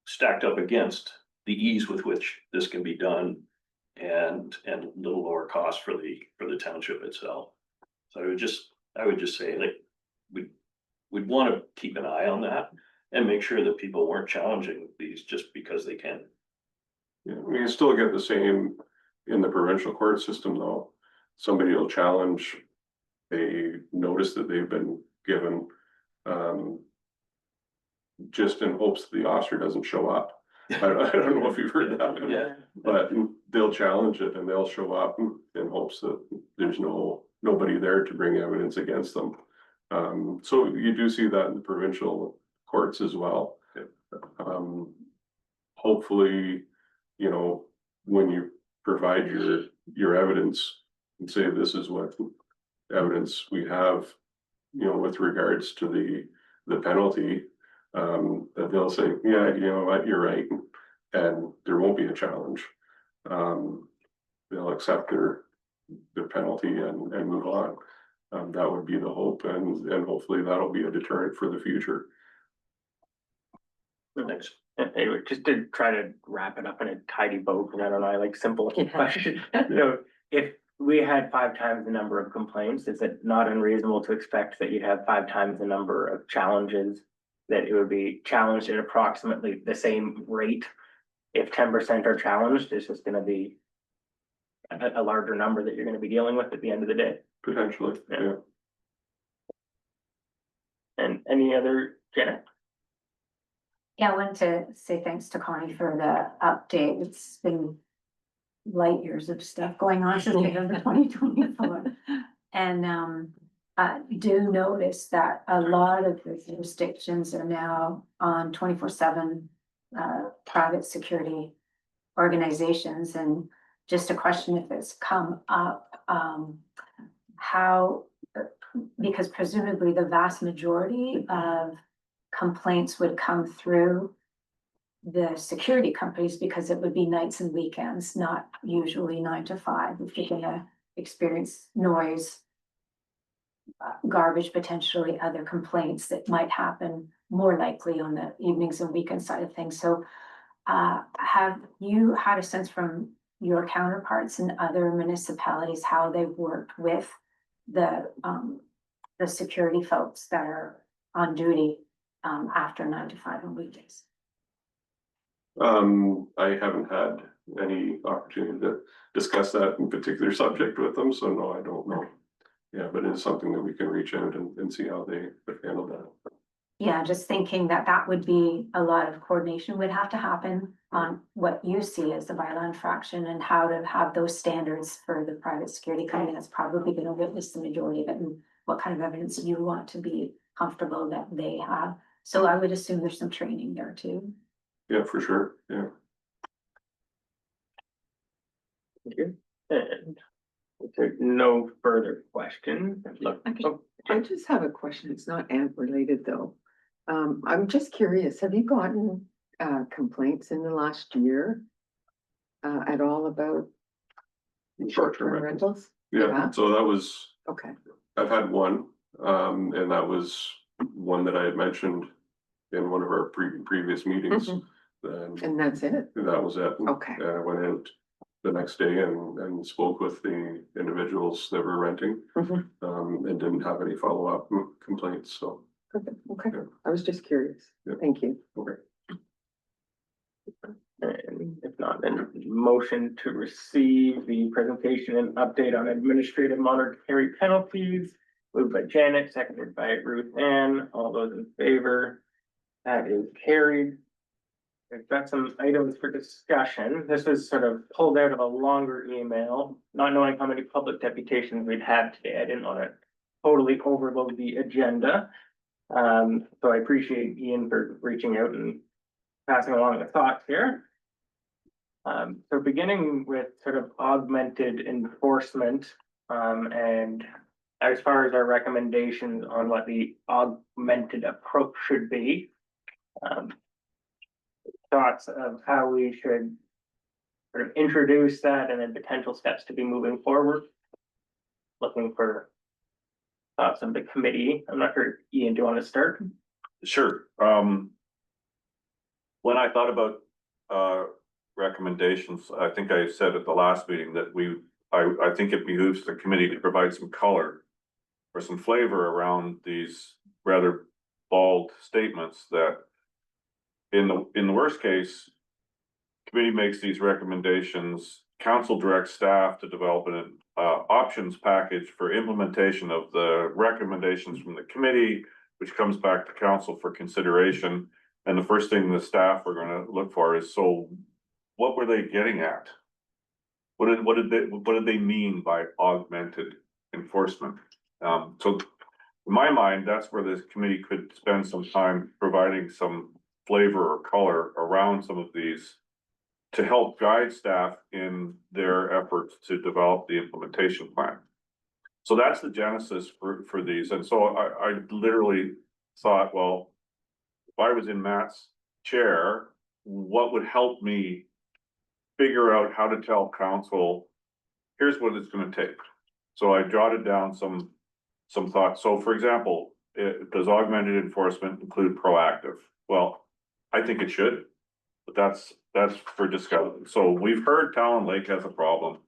Stacked up against the ease with which this can be done, and little lower cost for the township itself. So I would just say, like, we'd want to keep an eye on that and make sure that people weren't challenging these just because they can. Yeah, we can still get the same in the provincial court system, though. Somebody will challenge a notice that they've been given, just in hopes that the officer doesn't show up. I don't know if you've heard that. Yeah. But they'll challenge it and they'll show up in hopes that there's nobody there to bring evidence against them. So you do see that in the provincial courts as well. Hopefully, you know, when you provide your evidence and say this is what evidence we have, you know, with regards to the penalty, that they'll say, yeah, you know what, you're right, and there won't be a challenge. They'll accept their penalty and move on. That would be the hope, and hopefully that'll be a deterrent for the future. Thanks. Anyway, just to try to wrap it up in a tidy bow, because I don't know, I like simple questions. So if we had 5 times the number of complaints, is it not unreasonable to expect that you'd have 5 times the number of challenges? That it would be challenged at approximately the same rate? If 10% are challenged, it's just gonna be a larger number that you're gonna be dealing with at the end of the day. Potentially, yeah. And any other, Janet? Yeah, I wanted to say thanks to Connie for the update. It's been light years of stuff going on since November 2024. And I do notice that a lot of the jurisdictions are now on 24/7 private security organizations. And just a question if it's come up, how, because presumably the vast majority of complaints would come through the security companies, because it would be nights and weekends, not usually 9 to 5. If you're gonna experience noise, garbage, potentially other complaints that might happen more likely on the evenings and weekend side of things. So have you had a sense from your counterparts in other municipalities how they've worked with the security folks that are on duty after 9 to 5 on weekdays? I haven't had any opportunity to discuss that in particular subject with them, so no, I don't know. Yeah. but it's something that we can reach out and see how they handle that. Yeah, just thinking that that would be a lot of coordination would have to happen on what you see as the bylaw infraction and how to have those standards for the private security company that's probably gonna witness the majority of it and what kind of evidence you want to be comfortable that they have. So I would assume there's some training there too. Yeah, for sure, yeah. Thank you. And if there's no further questions, look. Okay. Oh, I just have a question. It's not ant related though. I'm just curious, have you gotten complaints in the last year? At all about Short-term short-term rentals. rentals? Yeah, so that was, Okay, I've had one, and that was one that I had mentioned in one of our previous meetings. Mhm. And and that's it? that was it. Okay. And I went out the next day and spoke with the individuals that were renting, Mhm. and didn't have any follow-up complaints, so. Perfect, okay. Yeah. I was just curious. Yeah. Thank you. Okay. And if not, then motion to receive the presentation and update on administrative monetary penalties. Moved by Janet, seconded by Ruth Ann. All those in favor? That is carried. We've got some items for discussion. This was sort of pulled out of a longer email, not knowing how many public deputations we'd had today. I didn't want to totally overload the agenda. So I appreciate Ian for reaching out and passing along the thoughts here. So beginning with sort of augmented enforcement, and as far as our recommendations on what the augmented approach should be. Thoughts of how we should sort of introduce that and then potential steps to be moving forward. Looking for thoughts of the committee. I'm not sure, Ian, do you want to start? Sure. When I thought about recommendations, I think I said at the last meeting that I think it behooves the committee to provide some color or some flavor around these rather bald statements that in the worst case, committee makes these recommendations, council directs staff to develop an options package for implementation of the recommendations from the committee, which comes back to council for consideration. And the first thing the staff are gonna look for is, so what were they getting at? What did they mean by augmented enforcement? So in my mind, that's where this committee could spend some time providing some flavor or color around some of these to help guide staff in their efforts to develop the implementation plan. So that's the genesis for these. And so I literally thought, well, if I was in Matt's chair, what would help me figure out how to tell council, here's what it's gonna take. So I jotted down some thoughts. So for example, does augmented enforcement include proactive? Well, I think it should, but that's for discussion. So we've heard Talon Lake has a problem.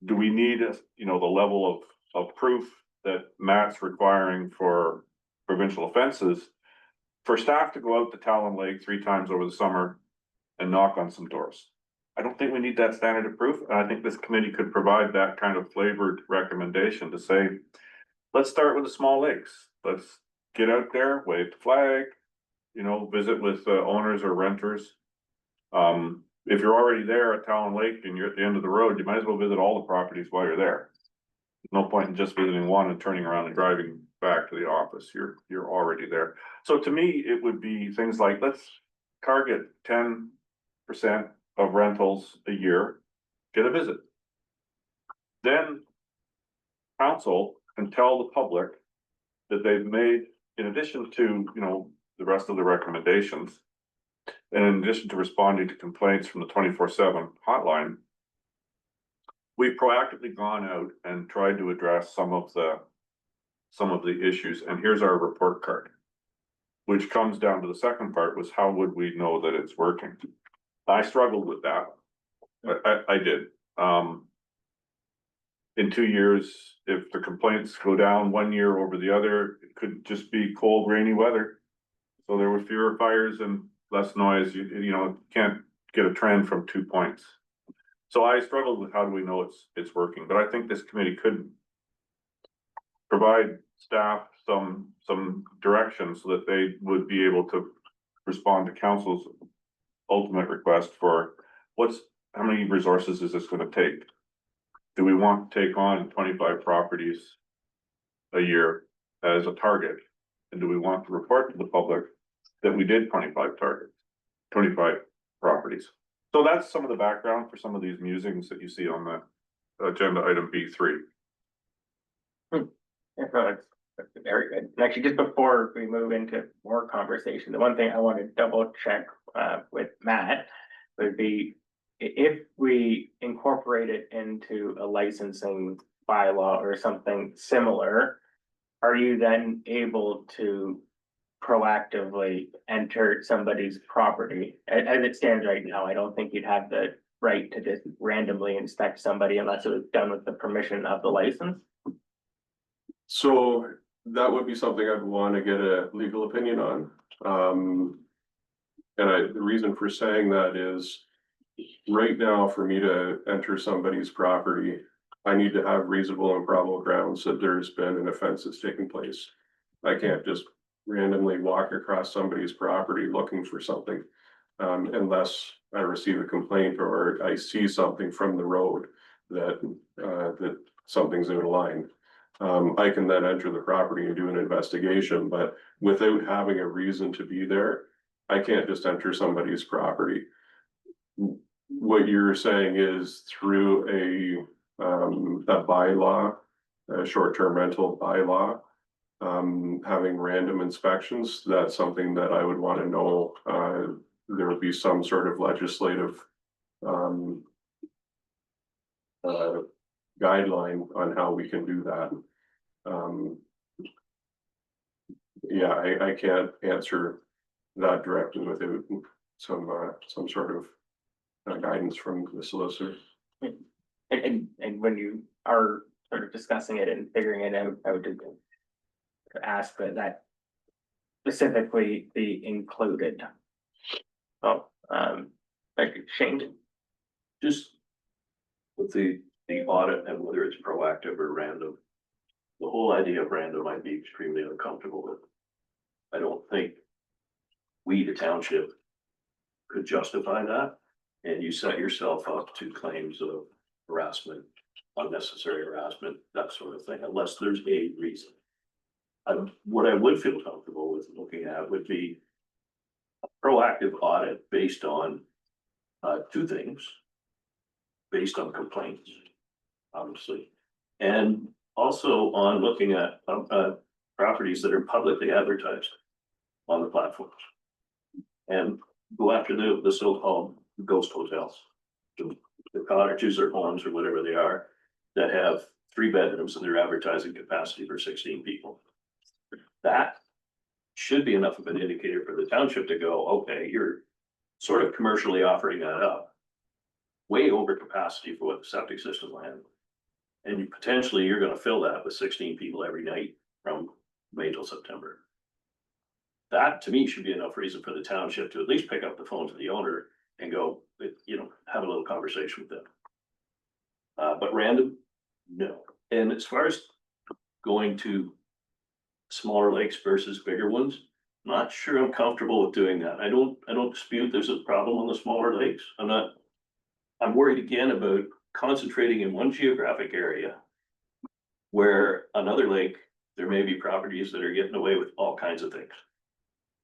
Do we need, the level of proof that Matt's requiring for provincial offenses for staff to go out to Talon Lake 3 times over the summer and knock on some doors? I don't think we need that standard of proof. And I think this committee could provide that kind of flavored recommendation to say, let's start with the small lakes. Let's get out there, wave the flag, visit with owners or renters. If you're already there at Talon Lake and you're at the end of the road, you might as well visit all the properties while you're there. No point in just visiting one and turning around and driving back to the office. You're already there. So to me, it would be things like, let's target 10% of rentals a year, get a visit. Then council can tell the public that they've made, in addition to, the rest of the recommendations, and in addition to responding to complaints from the 24/7 hotline, we've proactively gone out and tried to address some of the issues. And here's our report card, which comes down to the second part, was how would we know that it's working? I struggled with that. I did. In 2 years, if the complaints go down 1 year over the other, it could just be cold, rainy weather. So there were fewer fires and less noise. You can't get a trend from 2 points. So I struggled with how do we know it's working, but I think this committee could provide staff some direction so that they would be able to respond to council's ultimate request for how many resources is this gonna take? Do we want to take on 25 properties a year as a target? And do we want to report to the public that we did 25 properties? So that's some of the background for some of these musings that you see on the agenda item B3. Yeah, no, that's very good. And actually, just before we move into more conversation, the one thing I want to double check with Matt would be if we incorporate it into a licensing bylaw or something similar, are you then able to proactively enter somebody's property? As it stands right now, I don't think you'd have the right to just randomly inspect somebody unless it was done with the permission of the license. So that would be something I'd want to get a legal opinion on. The reason for saying that is right now, for me to enter somebody's property, I need to have reasonable and probable grounds that there's been an offense that's taken place. I can't just randomly walk across somebody's property looking for something, unless I receive a complaint or I see something from the road that something's out of line. I can then enter the property and do an investigation, but without having a reason to be there, I can't just enter somebody's property. What you're saying is through a bylaw, a short-term rental bylaw, having random inspections, that's something that I would want to know. There would be some sort of legislative guideline on how we can do that. Yeah, I can't answer that directly without some sort of guidance from the solicitor. And when you are sort of discussing it and figuring it out, I would ask that specifically be included. Oh, thank you, Shane. Just with the audit and whether it's proactive or random, the whole idea of random I'd be extremely uncomfortable with. I don't think we, the township, could justify that, and you set yourself up to claims of harassment, unnecessary harassment, that sort of thing, unless there's a reason. What I would feel comfortable with looking at would be a proactive audit based on two things. Based on complaints, obviously, and also on looking at properties that are publicly advertised on the platforms. And go after the so-called ghost hotels, the cottages or homes or whatever they are, that have 3 bedrooms and their advertising capacity for 16 people. That should be enough of an indicator for the township to go, okay, you're sort of commercially offering that up, way over capacity for what the septic system will handle. And you're gonna fill that with 16 people every night from May till September. That, to me, should be enough reason for the township to at least pick up the phone to the owner and go, have a little conversation with them. But random, no. And as far as going to smaller lakes versus bigger ones, not sure I'm comfortable with doing that. I don't dispute there's a problem on the smaller lakes. I'm worried again about concentrating in one geographic area where another lake, there may be properties that are getting away with all kinds of things.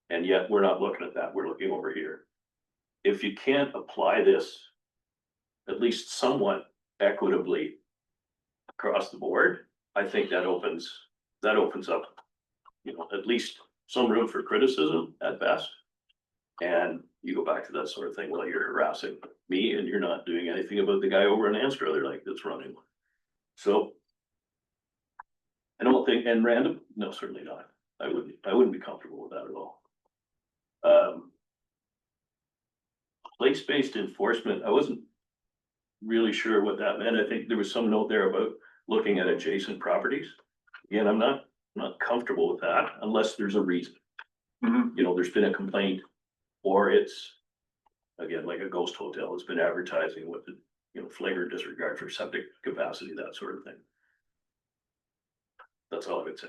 And yet we're not looking at that. We're looking over here. If you can't apply this at least somewhat equitably across the board, I think that opens up, at least some room for criticism at best. And you go back to that sort of thing, well, you're harassing me and you're not doing anything about the guy over in Anstruther Lake that's running. So I don't think, and random, no, certainly not. I wouldn't be comfortable with that at all. Place-based enforcement, I wasn't really sure what that meant. I think there was some note there about looking at adjacent properties. Again, I'm not comfortable with that unless there's a reason. There's been a complaint, or it's, again, like a ghost hotel has been advertising with the, flagrant disregard for septic capacity, that sort of thing. That's all I would say.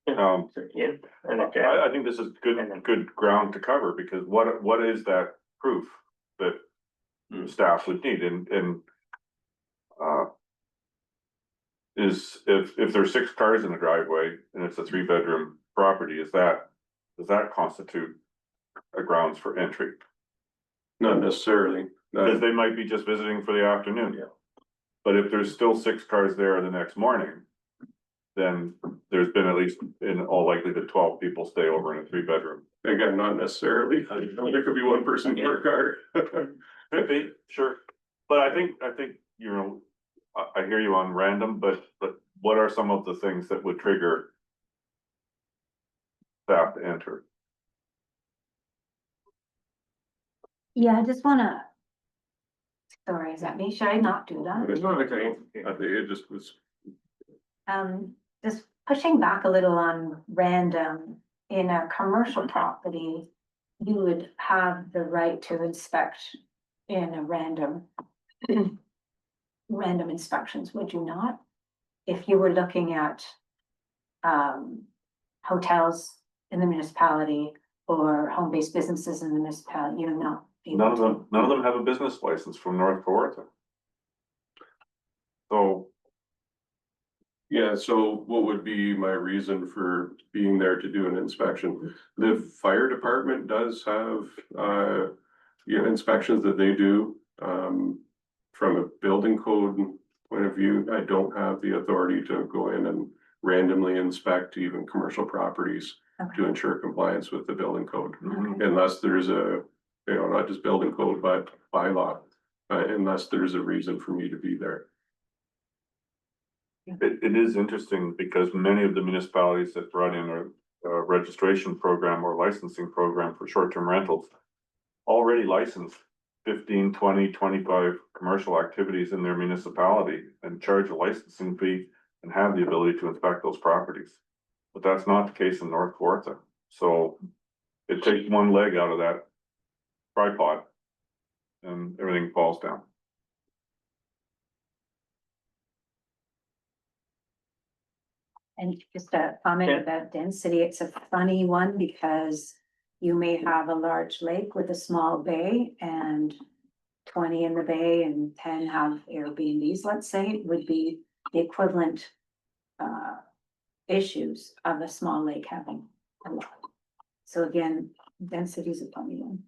So, yeah, and then Jack. I think this is good ground to cover, because what is that proof that staff would need, and is, if there's 6 cars in the driveway and it's a 3-bedroom property, does that constitute a grounds for entry? Not necessarily. Because they might be just visiting for the afternoon. Yeah. But if there's still 6 cars there the next morning, then there's been at least, in all likelihood, 12 people stay over in a 3-bedroom. Again, not necessarily. There could be one person per car. Could be, sure. But I think, you know, I hear you on random, but what are some of the things that would trigger staff to enter? Yeah, I just wanna. Sorry, is that me? Should I not do that? No, it's okay. I think it just was, Just pushing back a little on random, in a commercial property, you would have the right to inspect in a random. Random inspections, would you not? If you were looking at hotels in the municipality or home-based businesses in the municipality, you're not. None of them have a business license from North Kawartha. So, yeah, so what would be my reason for being there to do an inspection? The fire department does have, inspections that they do. From a building code point of view, I don't have the authority to go in and randomly inspect even commercial properties to ensure compliance with the building code. Unless there's a, not just building code, but bylaw, unless there's a reason for me to be there. it is interesting, because many of the municipalities that brought in a registration program or licensing program for short-term rentals already licensed 15, 20, 25 commercial activities in their municipality and charge a licensing fee and have the ability to inspect those properties. But that's not the case in North Kawartha. So it takes one leg out of that tripod and everything falls down. And just a comment Yeah. about density, it's a funny one because you may have a large lake with a small bay and 20 in the bay and 10 have Airbnbs, let's say, would be the equivalent issues of a small lake having a lot. So again, density is a funny one.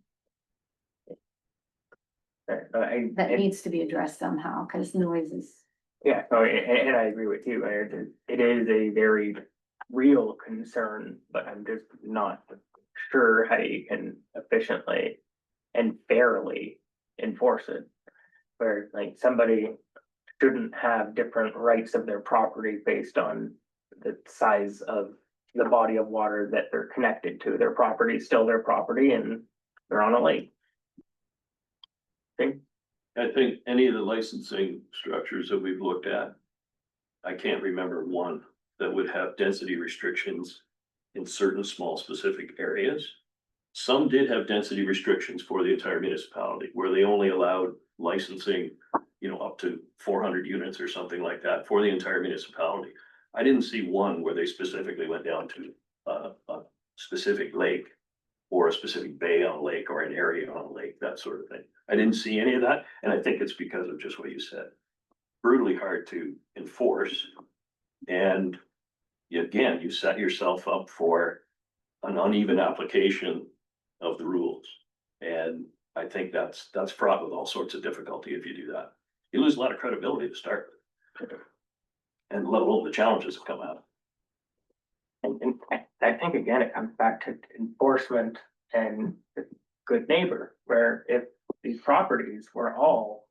That needs to be addressed somehow because noise is. Yeah, no, and I agree with you. It is a very real concern, but I'm just not sure how you can efficiently and fairly enforce it. Where like somebody shouldn't have different rights of their property based on the size of the body of water that they're connected to. Their property is still their property and they're on a lake. Okay. I think any of the licensing structures that we've looked at, I can't remember one that would have density restrictions in certain small specific areas. Some did have density restrictions for the entire municipality, where they only allowed licensing, up to 400 units or something like that for the entire municipality. I didn't see one where they specifically went down to a specific lake or a specific bay on a lake or an area on a lake, that sort of thing. I didn't see any of that, and I think it's because of just what you said. Brutally hard to enforce, and again, you set yourself up for an uneven application of the rules. And I think that's fraught with all sorts of difficulty if you do that. You lose a lot of credibility to start with. And let alone the challenges that come out. And I think again, it comes back to enforcement and the good neighbor, where if these properties were all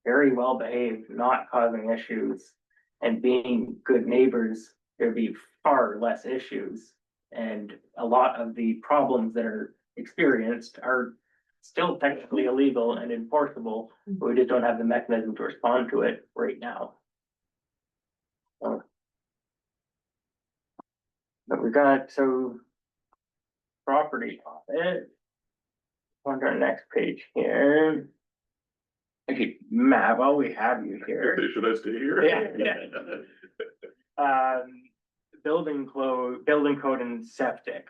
very well behaved, not causing issues and being good neighbors, there'd be far less issues. And a lot of the problems that are experienced are still technically illegal and enforceable, but we just don't have the mechanism to respond to it right now. But we got, so property audit. On to our next page here. Okay, Matt, while we have you here. Should I stay here? Yeah. building code and septic.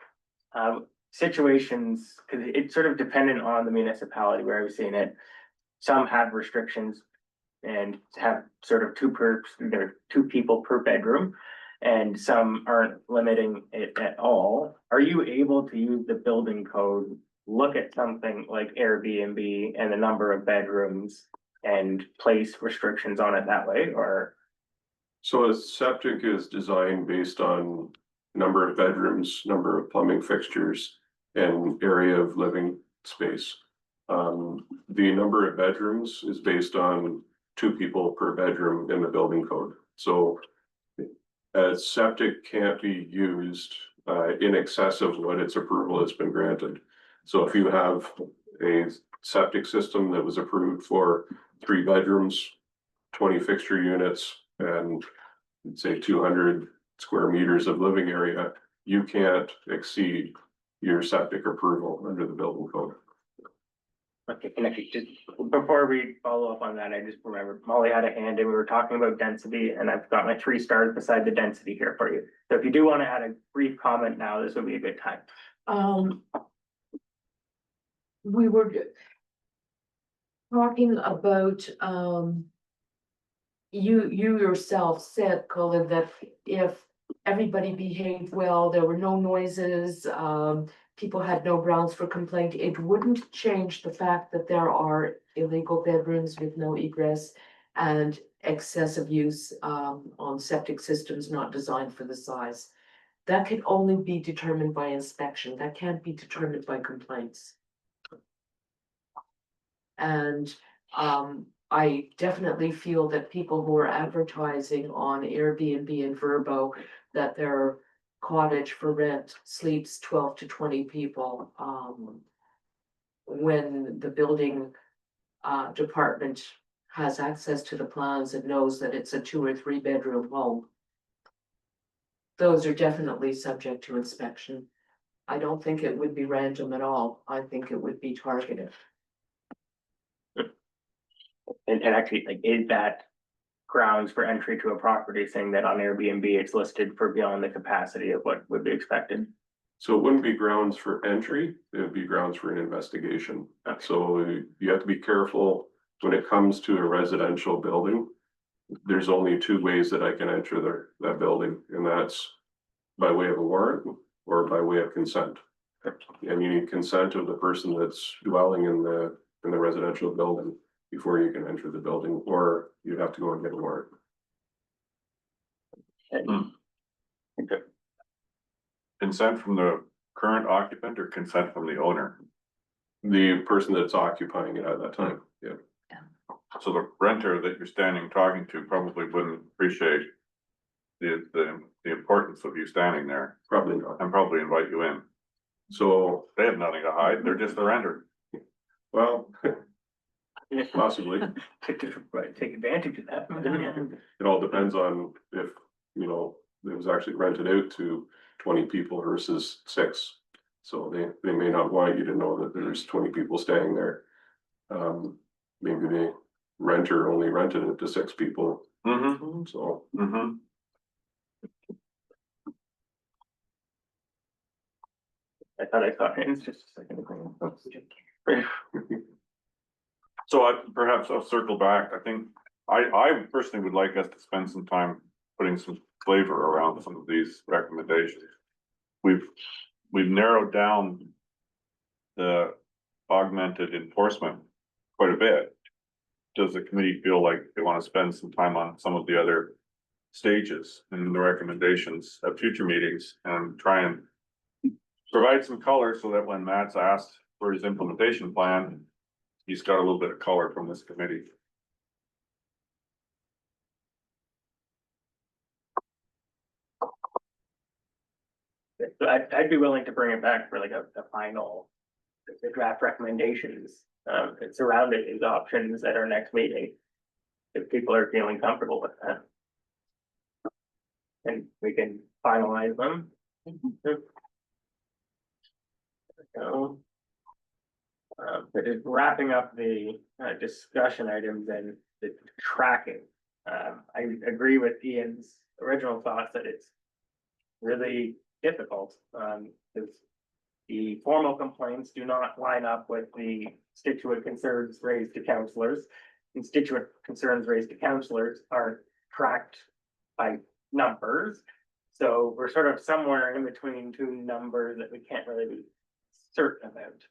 Situations, cause it's sort of dependent on the municipality where I've seen it. Some have restrictions and have sort of two people per bedroom. And some aren't limiting it at all. Are you able to use the building code, look at something like Airbnb and the number of bedrooms and place restrictions on it that way, or? So a septic is designed based on number of bedrooms, number of plumbing fixtures, and area of living space. The number of bedrooms is based on 2 people per bedroom in the building code. So a septic can't be used in excess of what its approval has been granted. So if you have a septic system that was approved for 3 bedrooms, 20 fixture units, and say 200 square meters of living area, you can't exceed your septic approval under the building code. Okay, and actually, just before we follow up on that, I just remembered Molly had a hand and we were talking about density, and I've got my 3 stars beside the density here for you. So if you do want to add a brief comment now, this would be a good time. We were talking about, you yourself said, Colin, that if everybody behaved well, there were no noises, people had no grounds for complaint, it wouldn't change the fact that there are illegal bedrooms with no egress and excessive use, on septic systems not designed for the size. That can only be determined by inspection, that can't be determined by complaints. And I definitely feel that people who are advertising on Airbnb and Vrbo that their cottage for rent sleeps 12 to 20 people. When the building department has access to the plans and knows that it's a 2 or 3 bedroom home. Those are definitely subject to inspection. I don't think it would be random at all. I think it would be targeted. And actually, like, is that grounds for entry to a property, saying that on Airbnb it's listed for beyond the capacity of what would be expected? So it wouldn't be grounds for entry, it would be grounds for an investigation. Okay. So you have to be careful when it comes to a residential building. There's only 2 ways that I can enter that building, and that's by way of a warrant or by way of consent. And you need consent of the person that's dwelling in the residential building before you can enter the building, or you'd have to go and get a warrant. Okay. Consent from the current occupant or consent from the owner? The person that's occupying it at that time, yeah. So the renter that you're standing talking to probably wouldn't appreciate the importance of you standing there, Probably not. and probably invite you in. So, They have nothing to hide, they're just the renter. well, possibly. Take advantage of that. It all depends on if, you know, it was actually rented out to 20 people versus 6. So they may not want you to know that there's 20 people staying there. Maybe the renter only rented it to 6 people, Mm-hmm, so. mm-hmm. I thought I saw hands just a second ago. So perhaps I'll circle back. I think I personally would like us to spend some time putting some flavor around some of these recommendations. We've narrowed down the augmented enforcement quite a bit. Does the committee feel like they want to spend some time on some of the other stages and the recommendations at future meetings and try and provide some color so that when Matt's asked for his implementation plan, he's got a little bit of color from this committee? So I'd be willing to bring it back for like a final, the draft recommendations, surrounding these options at our next meeting. If people are feeling comfortable with that. And we can finalize them. So. But it's wrapping up the discussion items and the tracking. I agree with Ian's original thoughts that it's really difficult, because the formal complaints do not line up with the constituent concerns raised to councillors. Constituent concerns raised to councillors are tracked by numbers. So we're sort of somewhere in between two numbers that we can't really be certain about.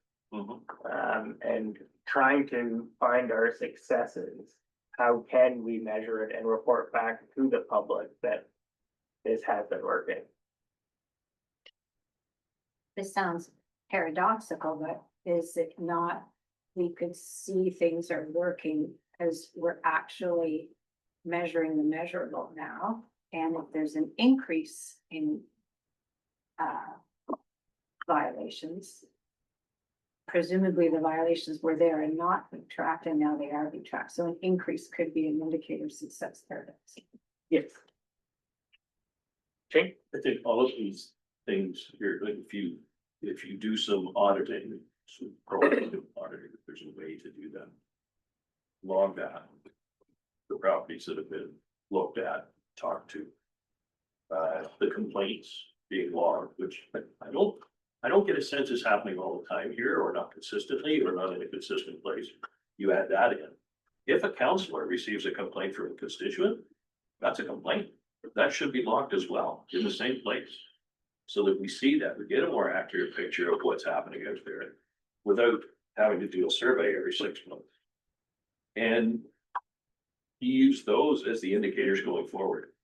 And trying to find our successes. How can we measure it and report back to the public that this has been working? This sounds paradoxical, but is it not, we could see things are working as we're actually measuring the measurable now. And if there's an increase in violations, presumably the violations were there and not being tracked, and now they are being tracked. So an increase could be an indicator of success paradox. Yes. Jane? I think all of these things here, like if you do some auditing, some proactive auditing, if there's a way to do that. Log that, the properties that have been looked at, talked to. The complaints being logged, which I don't get a sense is happening all the time here, or not consistently, or not in a consistent place. You add that in. If a councillor receives a complaint from a constituent, that's a complaint. That should be logged as well, in the same place. So that we see that, we get a more accurate picture of what's happening out there, without having to do a survey every 6 months. And you use those as the indicators going forward.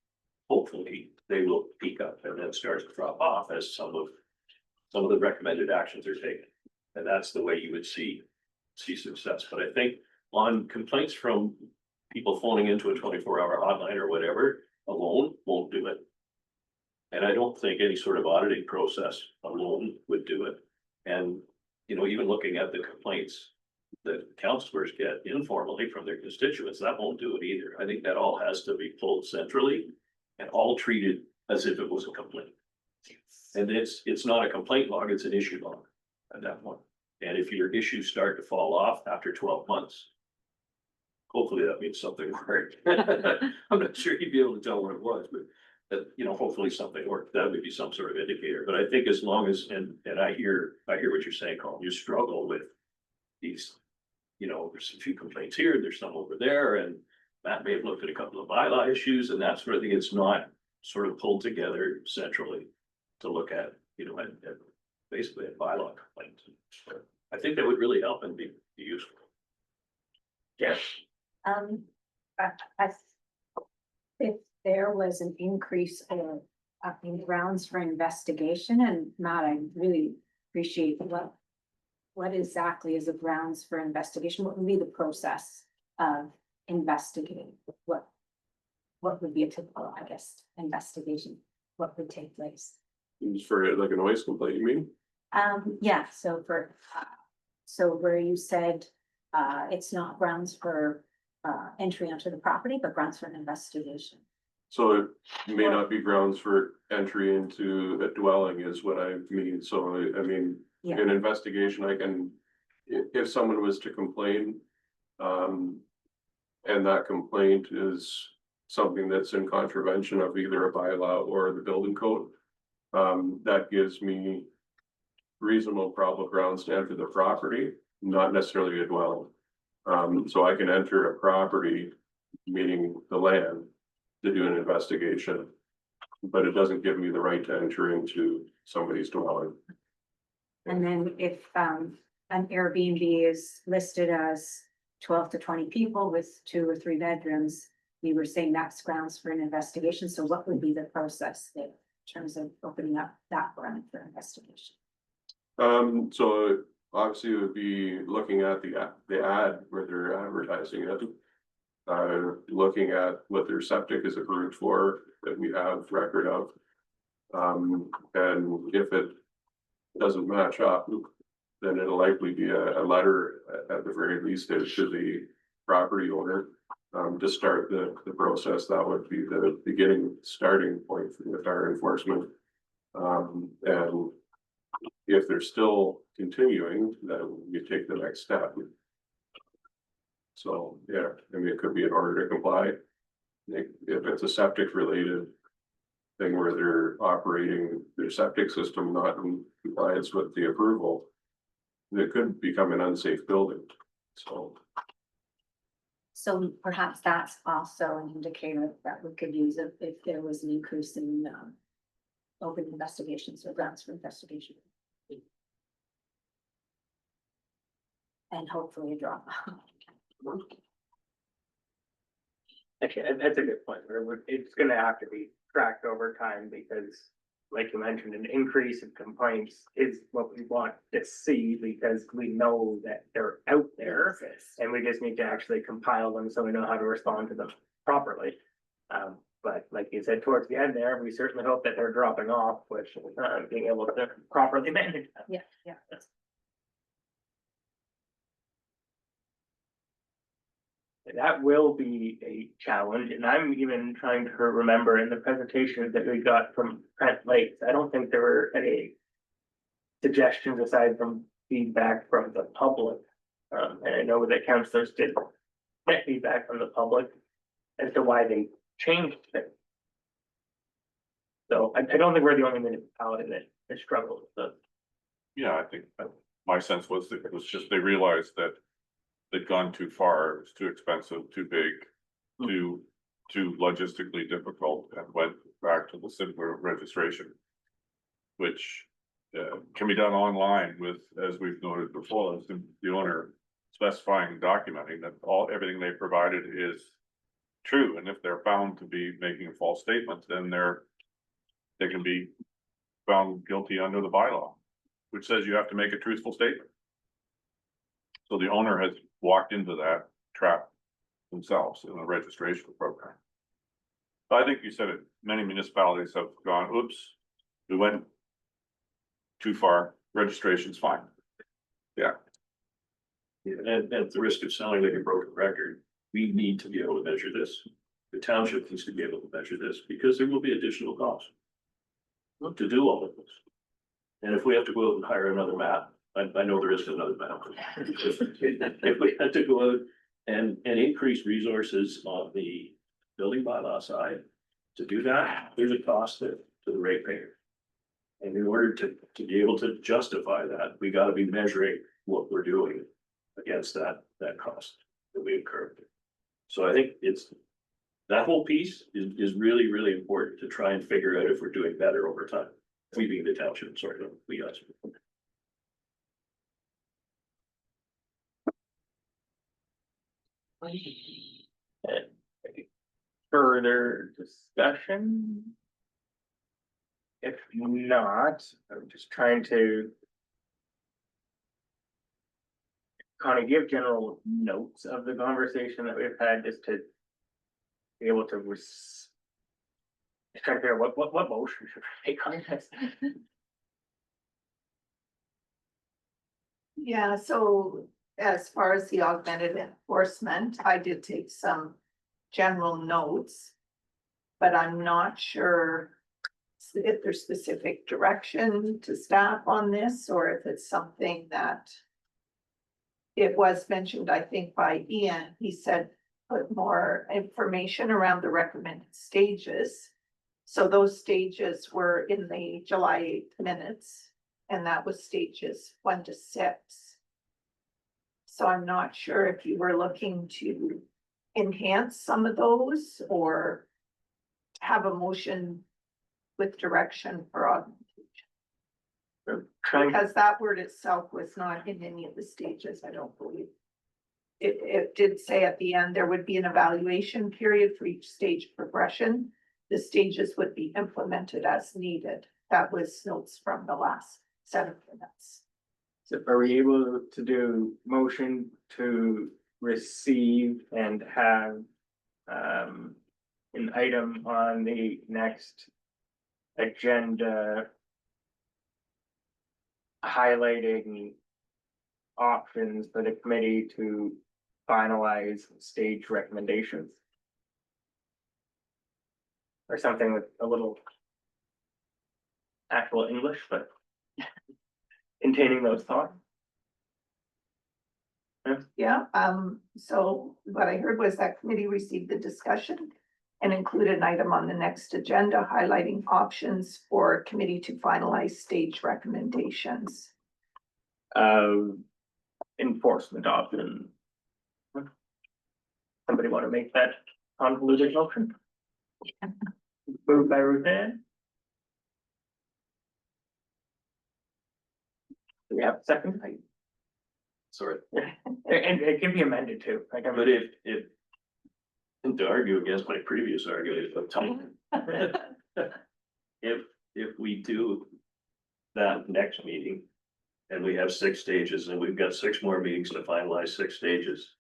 Hopefully, they will peak up and then start to drop off as some of the recommended actions are taken. And that's the way you would see success. But I think on complaints from people phoning into a 24-hour hotline or whatever, alone won't do it. And I don't think any sort of auditing process alone would do it. And, you know, even looking at the complaints that councillors get informally from their constituents, that won't do it either. I think that all has to be pulled centrally and all treated as if it was a complaint. And it's not a complaint log, it's an issue log at that point. And if your issues start to fall off after 12 months, hopefully that means something worked. I'm not sure you'd be able to tell what it was, but you know, hopefully something worked. That would be some sort of indicator. But I think as long as, and I hear what you're saying, Colin, you struggle with these, you know, there's a few complaints here, there's some over there, and Matt may have looked at a couple of bylaw issues and that sort of thing. It's not sort of pulled together centrally to look at, you know, at basically a bylaw complaint. So I think that would really help and be useful. Yes. If there was an increase or in grounds for investigation, and Matt, I really appreciate what exactly is the grounds for investigation? What would be the process of investigating? What would be a typical, I guess, investigation? What would take place? For like a noise complaint, you mean? Yeah, so so where you said, it's not grounds for, entry onto the property, but grounds for an investigation. So it may not be grounds for entry into a dwelling is what I mean. So I mean, Yeah. an investigation, I can, if someone was to complain, and that complaint is something that's in contravention of either a bylaw or the building code, that gives me reasonable probable grounds to enter the property, not necessarily a dwelling. So I can enter a property, meaning the land, to do an investigation, but it doesn't give me the right to enter into somebody's dwelling. And then if, an Airbnb is listed as 12 to 20 people with 2 or 3 bedrooms, you were saying that's grounds for an investigation. So what would be the process there in terms of opening up that ground for investigation? So obviously it would be looking at the ad where they're advertising it. Looking at what their septic is approved for, that we have record of. And if it doesn't match up, then it'll likely be a letter at the very least to the property owner. To start the process. That would be the beginning starting point for the fire enforcement. And if they're still continuing, then you take the next step. So, yeah, I mean, it could be an order to comply. If it's a septic related, thing where they're operating their septic system not in compliance with the approval, it could become an unsafe building, so. So perhaps that's also an indicator that we could use if there was an increase in, open investigations or grounds for investigation. And hopefully a drop. Actually, that's a good point, it's gonna have to be tracked over time, because like you mentioned, an increase in complaints is what we want to see, because we know that they're out there. And we just need to actually compile them so we know how to respond to them properly. But like you said, towards the end there, we certainly hope that they're dropping off, which, being able to properly manage them. Yeah. That will be a challenge, and I'm even trying to remember in the presentations that we got from Trent Lakes, I don't think there were any suggestions aside from feedback from the public. And I know that councilors did get feedback from the public as to why they changed it. So I don't think we're the only municipality that struggled with this. Yeah, I think my sense was that it was just they realized that they'd gone too far, it was too expensive, too big, too logistically difficult, and went back to the simpler registration. Which can be done online with, as we've noted before, as the owner specifying, documenting that everything they provided is true, and if they're found to be making a false statement, then they can be found guilty under the bylaw, which says you have to make a truthful statement. So the owner has walked into that trap themselves in the registration program. But I think you said it, many municipalities have gone, oops, we went too far, registration's fine. Yeah, and at the risk of sounding like a broken record, we need to be able to measure this. The township needs to be able to measure this, because there will be additional costs to do all of this. And if we have to go out and hire another map, I know there is another map. If we had to go out and increase resources on the building bylaw side to do that, there's a cost to the ratepayer. And in order to be able to justify that, we gotta be measuring what we're doing against that cost that we incurred. So I think that whole piece is really, really important to try and figure out if we're doing better over time. We being the township, sorry, we guys. Further discussion? If not, I'm just trying to kind of give general notes of the conversation that we've had, just to be able to just trying to figure out what motion should we make on this. Yeah, so as far as the augmented enforcement, I did take some general notes. But I'm not sure if there's specific direction to staff on this, or if it's something that it was mentioned, I think, by Ian. He said, put more information around the recommended stages. So those stages were in the July 8th minutes, and that was stages 1 to 6. So I'm not sure if you were looking to enhance some of those or have a motion with direction for augmentation. Because that word itself was not in any of the stages, I don't believe. It did say at the end, there would be an evaluation period for each stage progression. The stages would be implemented as needed. That was notes from the last 7 minutes. So are we able to do motion to receive and have an item on the next agenda highlighting options for the committee to finalize stage recommendations? Or something with a little actual English, but containing those thoughts. Yeah, so what I heard was that committee received the discussion and include an item on the next agenda highlighting options for committee to finalize stage recommendations. Enforcement option. Somebody want to make that convoluted motion? Moved by Ruthann. Do we have a second? Sorry, And it can be amended too. Like, but if, and to argue against my previous argument, if we do that next meeting and we have 6 stages and we've got 6 more meetings to finalize 6 stages,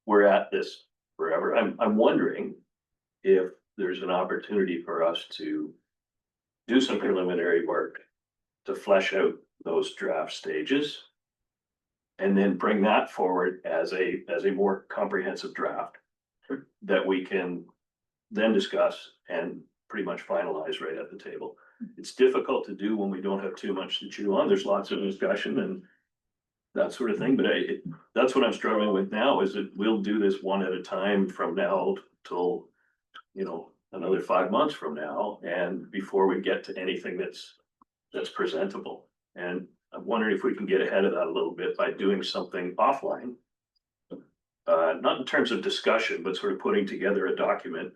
we're at this forever. I'm wondering if there's an opportunity for us to do some preliminary work to flesh out those draft stages and then bring that forward as a more comprehensive draft that we can then discuss and pretty much finalize right at the table. It's difficult to do when we don't have too much to chew on. There's lots of discussion and that sort of thing, but that's what I'm struggling with now, is that we'll do this one at a time from now till, you know, another 5 months from now, and before we get to anything that's presentable. And I'm wondering if we can get ahead of that a little bit by doing something offline. Not in terms of discussion, but sort of putting together a document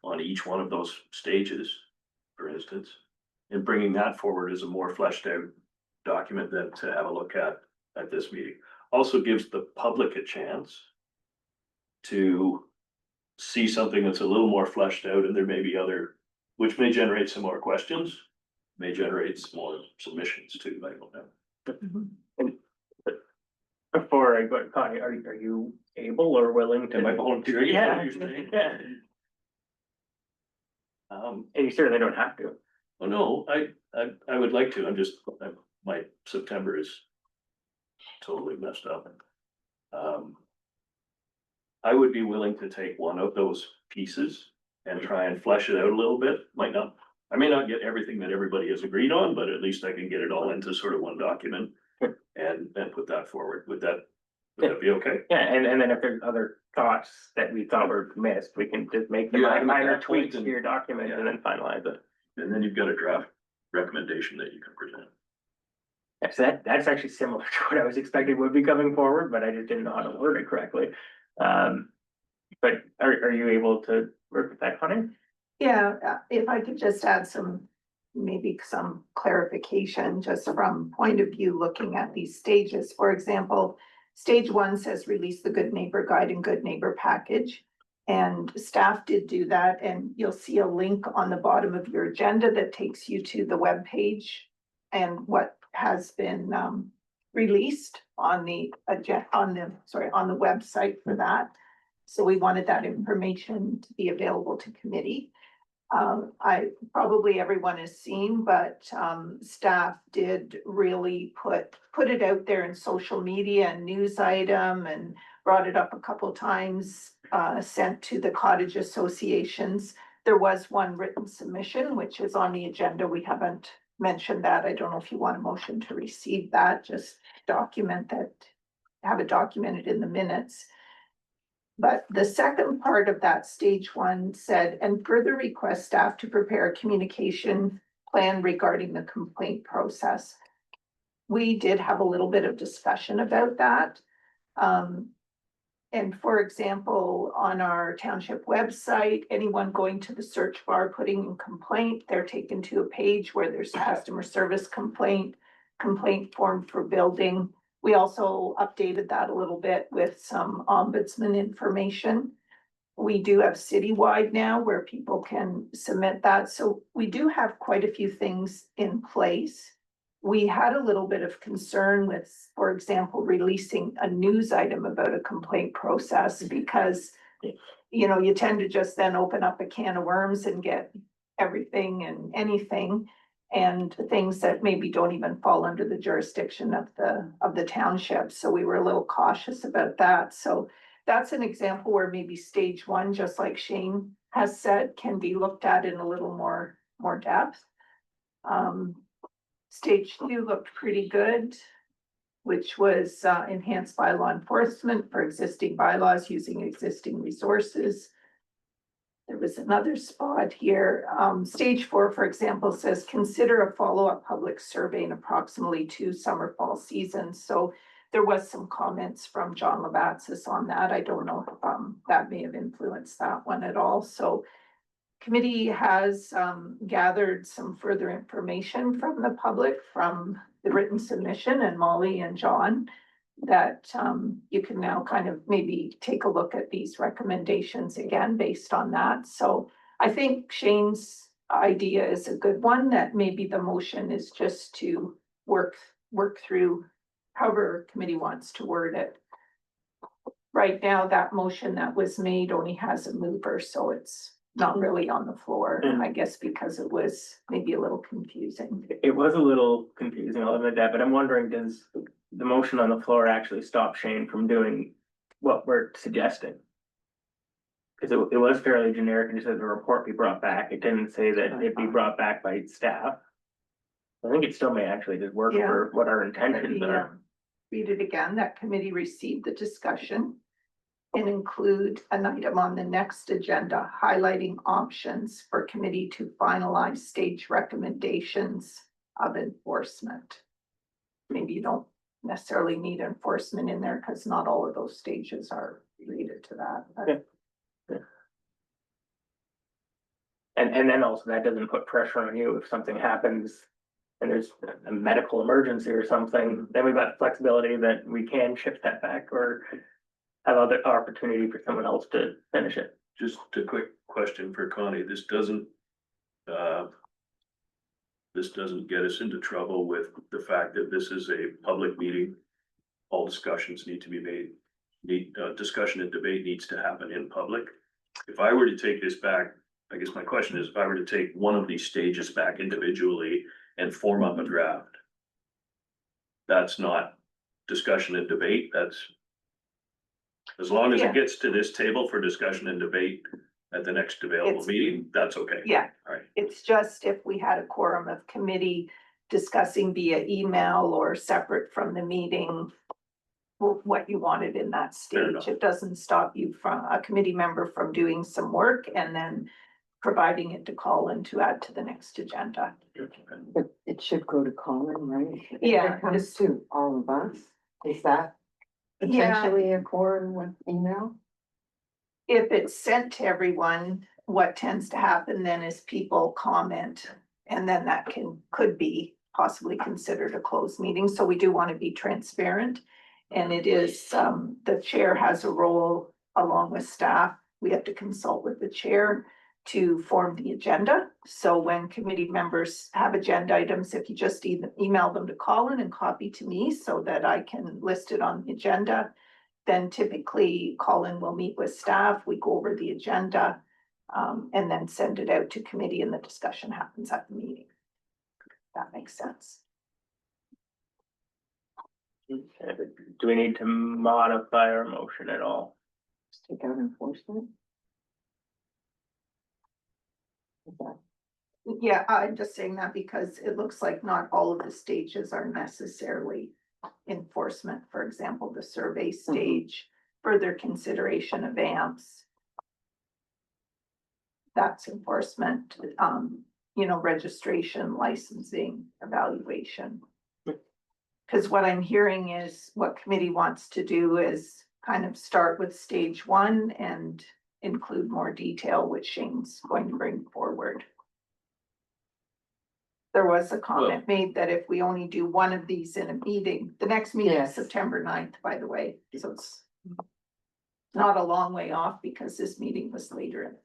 on each one of those stages, for instance, and bringing that forward as a more fleshed out document than to have a look at this meeting. Also gives the public a chance to see something that's a little more fleshed out, and there may be other, which may generate some more questions, may generate some more submissions too, I don't know. And before I go, Connie, are you able or willing to? Am I volunteering? Yeah, You're saying? yeah. And you certainly don't have to. Oh, no, I would like to, my September is totally messed up. I would be willing to take one of those pieces and try and flesh it out a little bit. I may not get everything that everybody has agreed on, but at least I can get it all into sort of one document and put that forward. Would that be okay? Yeah, and then if there's other thoughts that we thought were missed, we can just make the Yeah, at minor that point, tweaks to your document and then finalize it. And then you've got a draft recommendation that you can present. Yes, that's actually similar to what I was expecting would be coming forward, but I just didn't know how to word it correctly. But are you able to work with that, Connie? Yeah, if I could just add maybe some clarification, just from point of view, looking at these stages. For example, stage 1 says release the Good Neighbor Guide and Good Neighbor Package. And staff did do that, and you'll see a link on the bottom of your agenda that takes you to the web page and what has been released on the website for that. So we wanted that information to be available to committee. Probably everyone has seen, but staff did really put it out there in social media and news item, and brought it up a couple times, sent to the cottage associations. There was one written submission, which is on the agenda. We haven't mentioned that. I don't know if you want a motion to receive that, just document that, have it documented in the minutes. But the second part of that stage 1 said, and further request staff to prepare a communication plan regarding the complaint process. We did have a little bit of discussion about that. And for example, on our township website, anyone going to the search bar, putting in complaint, they're taken to a page where there's customer service complaint form for building. We also updated that a little bit with some ombudsman information. We do have citywide now where people can submit that. So we do have quite a few things in place. We had a little bit of concern with, for example, releasing a news item about a complaint process, because, you know, you tend to just then open up a can of worms and get everything and anything, and things that maybe don't even fall under the jurisdiction of the township. So we were a little cautious about that. So that's an example where maybe stage 1, just like Shane has said, can be looked at in a little more depth. Stage 2 looked pretty good, which was enhanced bylaw enforcement for existing bylaws using existing resources. there was another spot here. Stage 4, for example, says consider a follow-up public survey in approximately 2 summer fall seasons. So there was some comments from John Lovatsis on that. I don't know if that may have influenced that one at all. So committee has gathered some further information from the public from the written submission, and Molly and John, that you can now kind of maybe take a look at these recommendations again based on that. So I think Shane's idea is a good one, that maybe the motion is just to work through however committee wants to word it. Right now, that motion that was made only has a mover, so it's not really on the floor, I guess, because it was maybe a little confusing. It was a little confusing, I'll admit that, but I'm wondering, does the motion on the floor actually stop Shane from doing what we're suggesting? Because it was fairly generic and just said the report be brought back. It didn't say that it be brought back by staff. I think it still may actually just work Yeah. for what our intentions Maybe, are. read it again. That committee received the discussion and include an item on the next agenda highlighting options for committee to finalize stage recommendations of enforcement. Maybe you don't necessarily need enforcement in there because not all of those stages are related to that. but- Okay. And then also that doesn't put pressure on you if something happens and there's a medical emergency or something, then we've got flexibility that we can shift that back or have other opportunity for someone else to finish it. Just a quick question for Connie. This doesn't get us into trouble with the fact that this is a public meeting. All discussions need to be made, discussion and debate needs to happen in public. If I were to take this back, I guess my question is, if I were to take one of these stages back individually and form up a draft, that's not discussion and debate, that's, as long as Yeah. it gets to this table for discussion and debate at the next available It's- meeting, that's okay. Yeah, All right. it's just if we had a quorum of committee discussing via email or separate from the meeting what you wanted in that Fair stage. enough. It doesn't stop you from, a committee member from doing some work and then providing it to Colin to add to the next agenda. But it should go to Colin, right? If Yeah, it comes to all of us, is that Yeah. potentially a quorum with email? If it's sent to everyone, what tends to happen then is people comment, and then that could be possibly considered a closed meeting, so we do want to be transparent. And it is, the chair has a role along with staff, we have to consult with the chair to form the agenda. So when committee members have agenda items, if you just email them to Colin and copy to me so that I can list it on the agenda, then typically Colin will meet with staff, we go over the agenda, and then send it out to committee and the discussion happens at the meeting. That makes sense. Okay, but do we need to modify our motion at all? Just take out enforcement? Is that- Yeah, I'm just saying that because it looks like not all of the stages are necessarily enforcement. For example, the survey stage, further consideration of AMPS. That's enforcement, registration, licensing, evaluation. Because what I'm hearing is what committee wants to do is kind of start with stage 1 and include more detail, which Shane's going to bring forward. There was a comment made that if we only do one of these in a meeting, the next meeting is Yes. September 9th, by the way, so it's not a long way off because this meeting was later.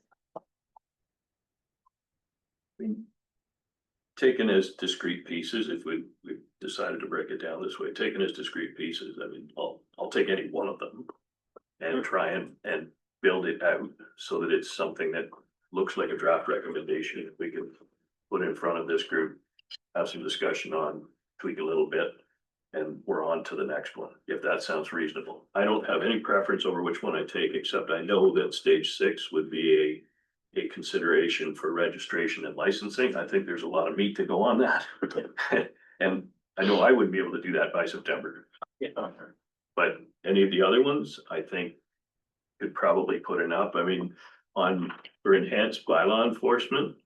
Taken as discrete pieces, if we decided to break it down this way, taken as discrete pieces, I mean, I'll take any one of them. And try and build it out so that it's something that looks like a draft recommendation, we can put in front of this group. Have some discussion on, tweak a little bit, and we're on to the next one, if that sounds reasonable. I don't have any preference over which one I take, except I know that stage 6 would be a consideration for registration and licensing. I think there's a lot of meat to go on that. And I know I wouldn't be able to do that by September. Yeah. But any of the other ones, I think could probably put enough. I mean, for enhanced bylaw enforcement.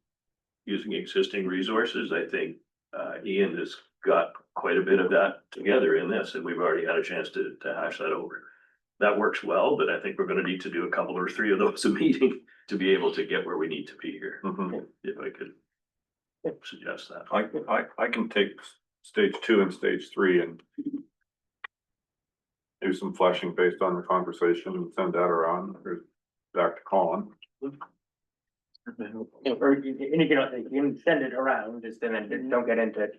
Using existing resources, I think, Ian has got quite a bit of that together in this, and we've already had a chance to hash that over. That works well, but I think we're gonna need to do a couple or three of those a meeting to be able to get where we need to be here, Mhm. if I could suggest that. I can take stage 2 and stage 3 and do some fleshing based on the conversation and send that around or back to Colin. Or you can send it around, just and then don't get into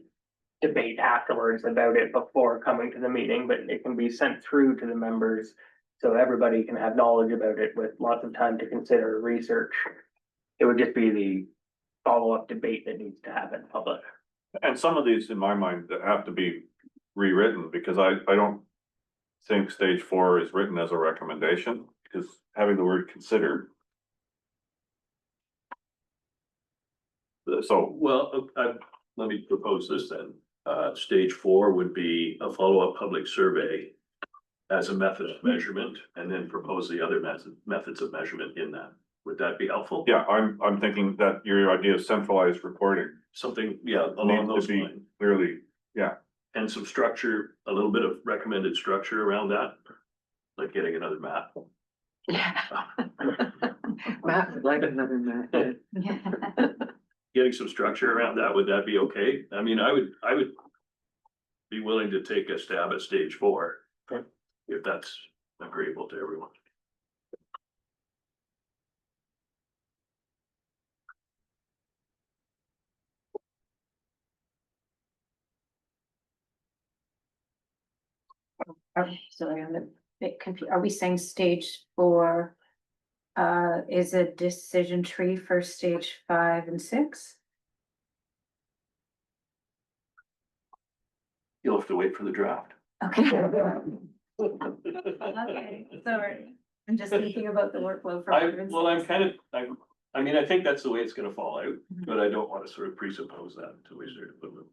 debate afterwards about it before coming to the meeting, but it can be sent through to the members. So everybody can have knowledge about it with lots of time to consider research. It would just be the follow-up debate that needs to happen in public. And some of these, in my mind, that have to be rewritten, because I don't think stage 4 is written as a recommendation, because having the word considered. So, Well, let me propose this then. Stage 4 would be a follow-up public survey as a method of measurement, and then propose the other methods of measurement in that. Would that be helpful? yeah, I'm thinking that your idea of centralized reporting Something, yeah, along needs those to be lines. clearly, And some structure, a little bit of recommended structure around that, like getting another map. Yeah. Matt would like another Matt. Yeah. Getting some structure around that, would that be okay? I mean, I would be willing to take a stab at stage 4. Okay. If that's agreeable to everyone. Okay, sorry, I'm a bit confused. Are we saying stage 4? Is a decision tree for stage 5 and 6? You'll have to wait for the draft. Okay. Okay, sorry. I'm just thinking about the workflow for. I mean, I think that's the way it's gonna fall out, but I don't wanna sort of presuppose that until we start to put them.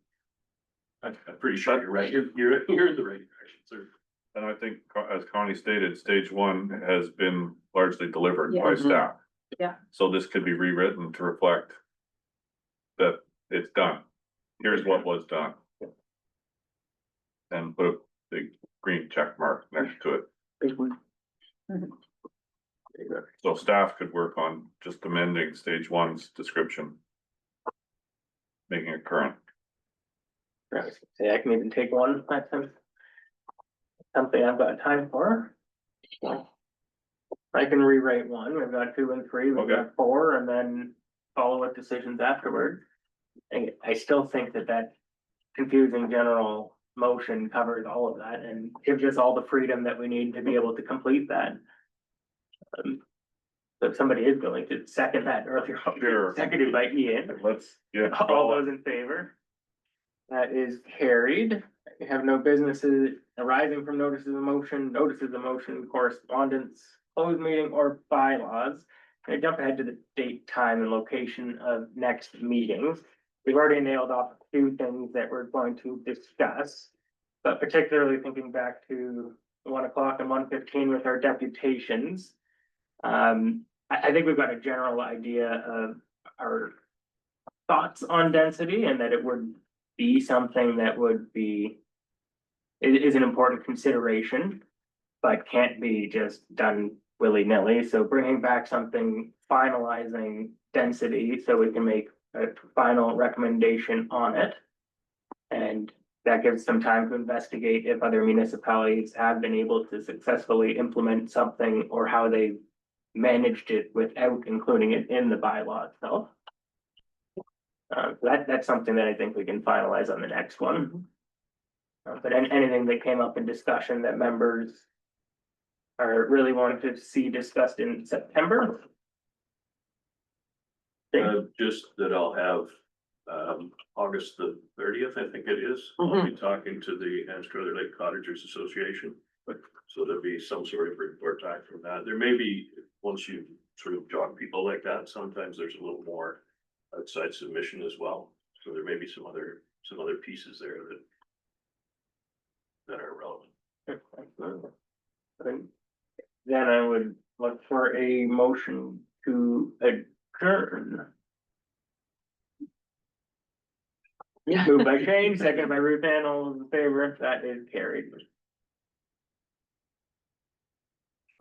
I'm pretty sure you're right. You're in the right direction, sir. and I think, as Connie stated, stage 1 has been largely delivered by Yeah. staff. Yeah. So this could be rewritten to reflect that it's done. Here's what was done. And put a big green check mark next to it. Big one. So staff could work on just amending stage 1's description. Making it current. Say I can even take one, that's something I've got time for. I can rewrite 1, we've got 2 and 3, we've got 4, and then follow up decisions afterward. And I still think that confusing general motion covers all of that and gives us all the freedom that we need to be able to complete that. So if somebody is going to second that, or if Sure. you're seconded by Ian, all those in favor? That is carried. We have no businesses arising from notices of motion, correspondence, closed meeting, or bylaws. I jump ahead to the date, time, and location of next meetings. We've already nailed off a few things that we're going to discuss, but particularly thinking back to 1 o'clock and 1:15 with our deputations. I think we've got a general idea of our thoughts on density and that it would be something that would be, it is an important consideration, but can't be just done willy-nilly. So bringing back something, finalizing density so we can make a final recommendation on it. And that gives some time to investigate if other municipalities have been able to successfully implement something or how they managed it without including it in the bylaw itself. That's something that I think we can finalize on the next one. But anything that came up in discussion that members are really wanting to see discussed in September? Just that I'll have, August the 30th, I think it is. I'll be talking to the Anstruther Lake Cottagers Association. So there'll be some sort of report back from that. There may be, once you sort of jog people like that, sometimes there's a little more outside submission as well. So there may be some other pieces there that are relevant. Then I would look for a motion to adjourn. Yeah. Moved by Shane, seconded by Ruth Ann, all those in favor, that is carried.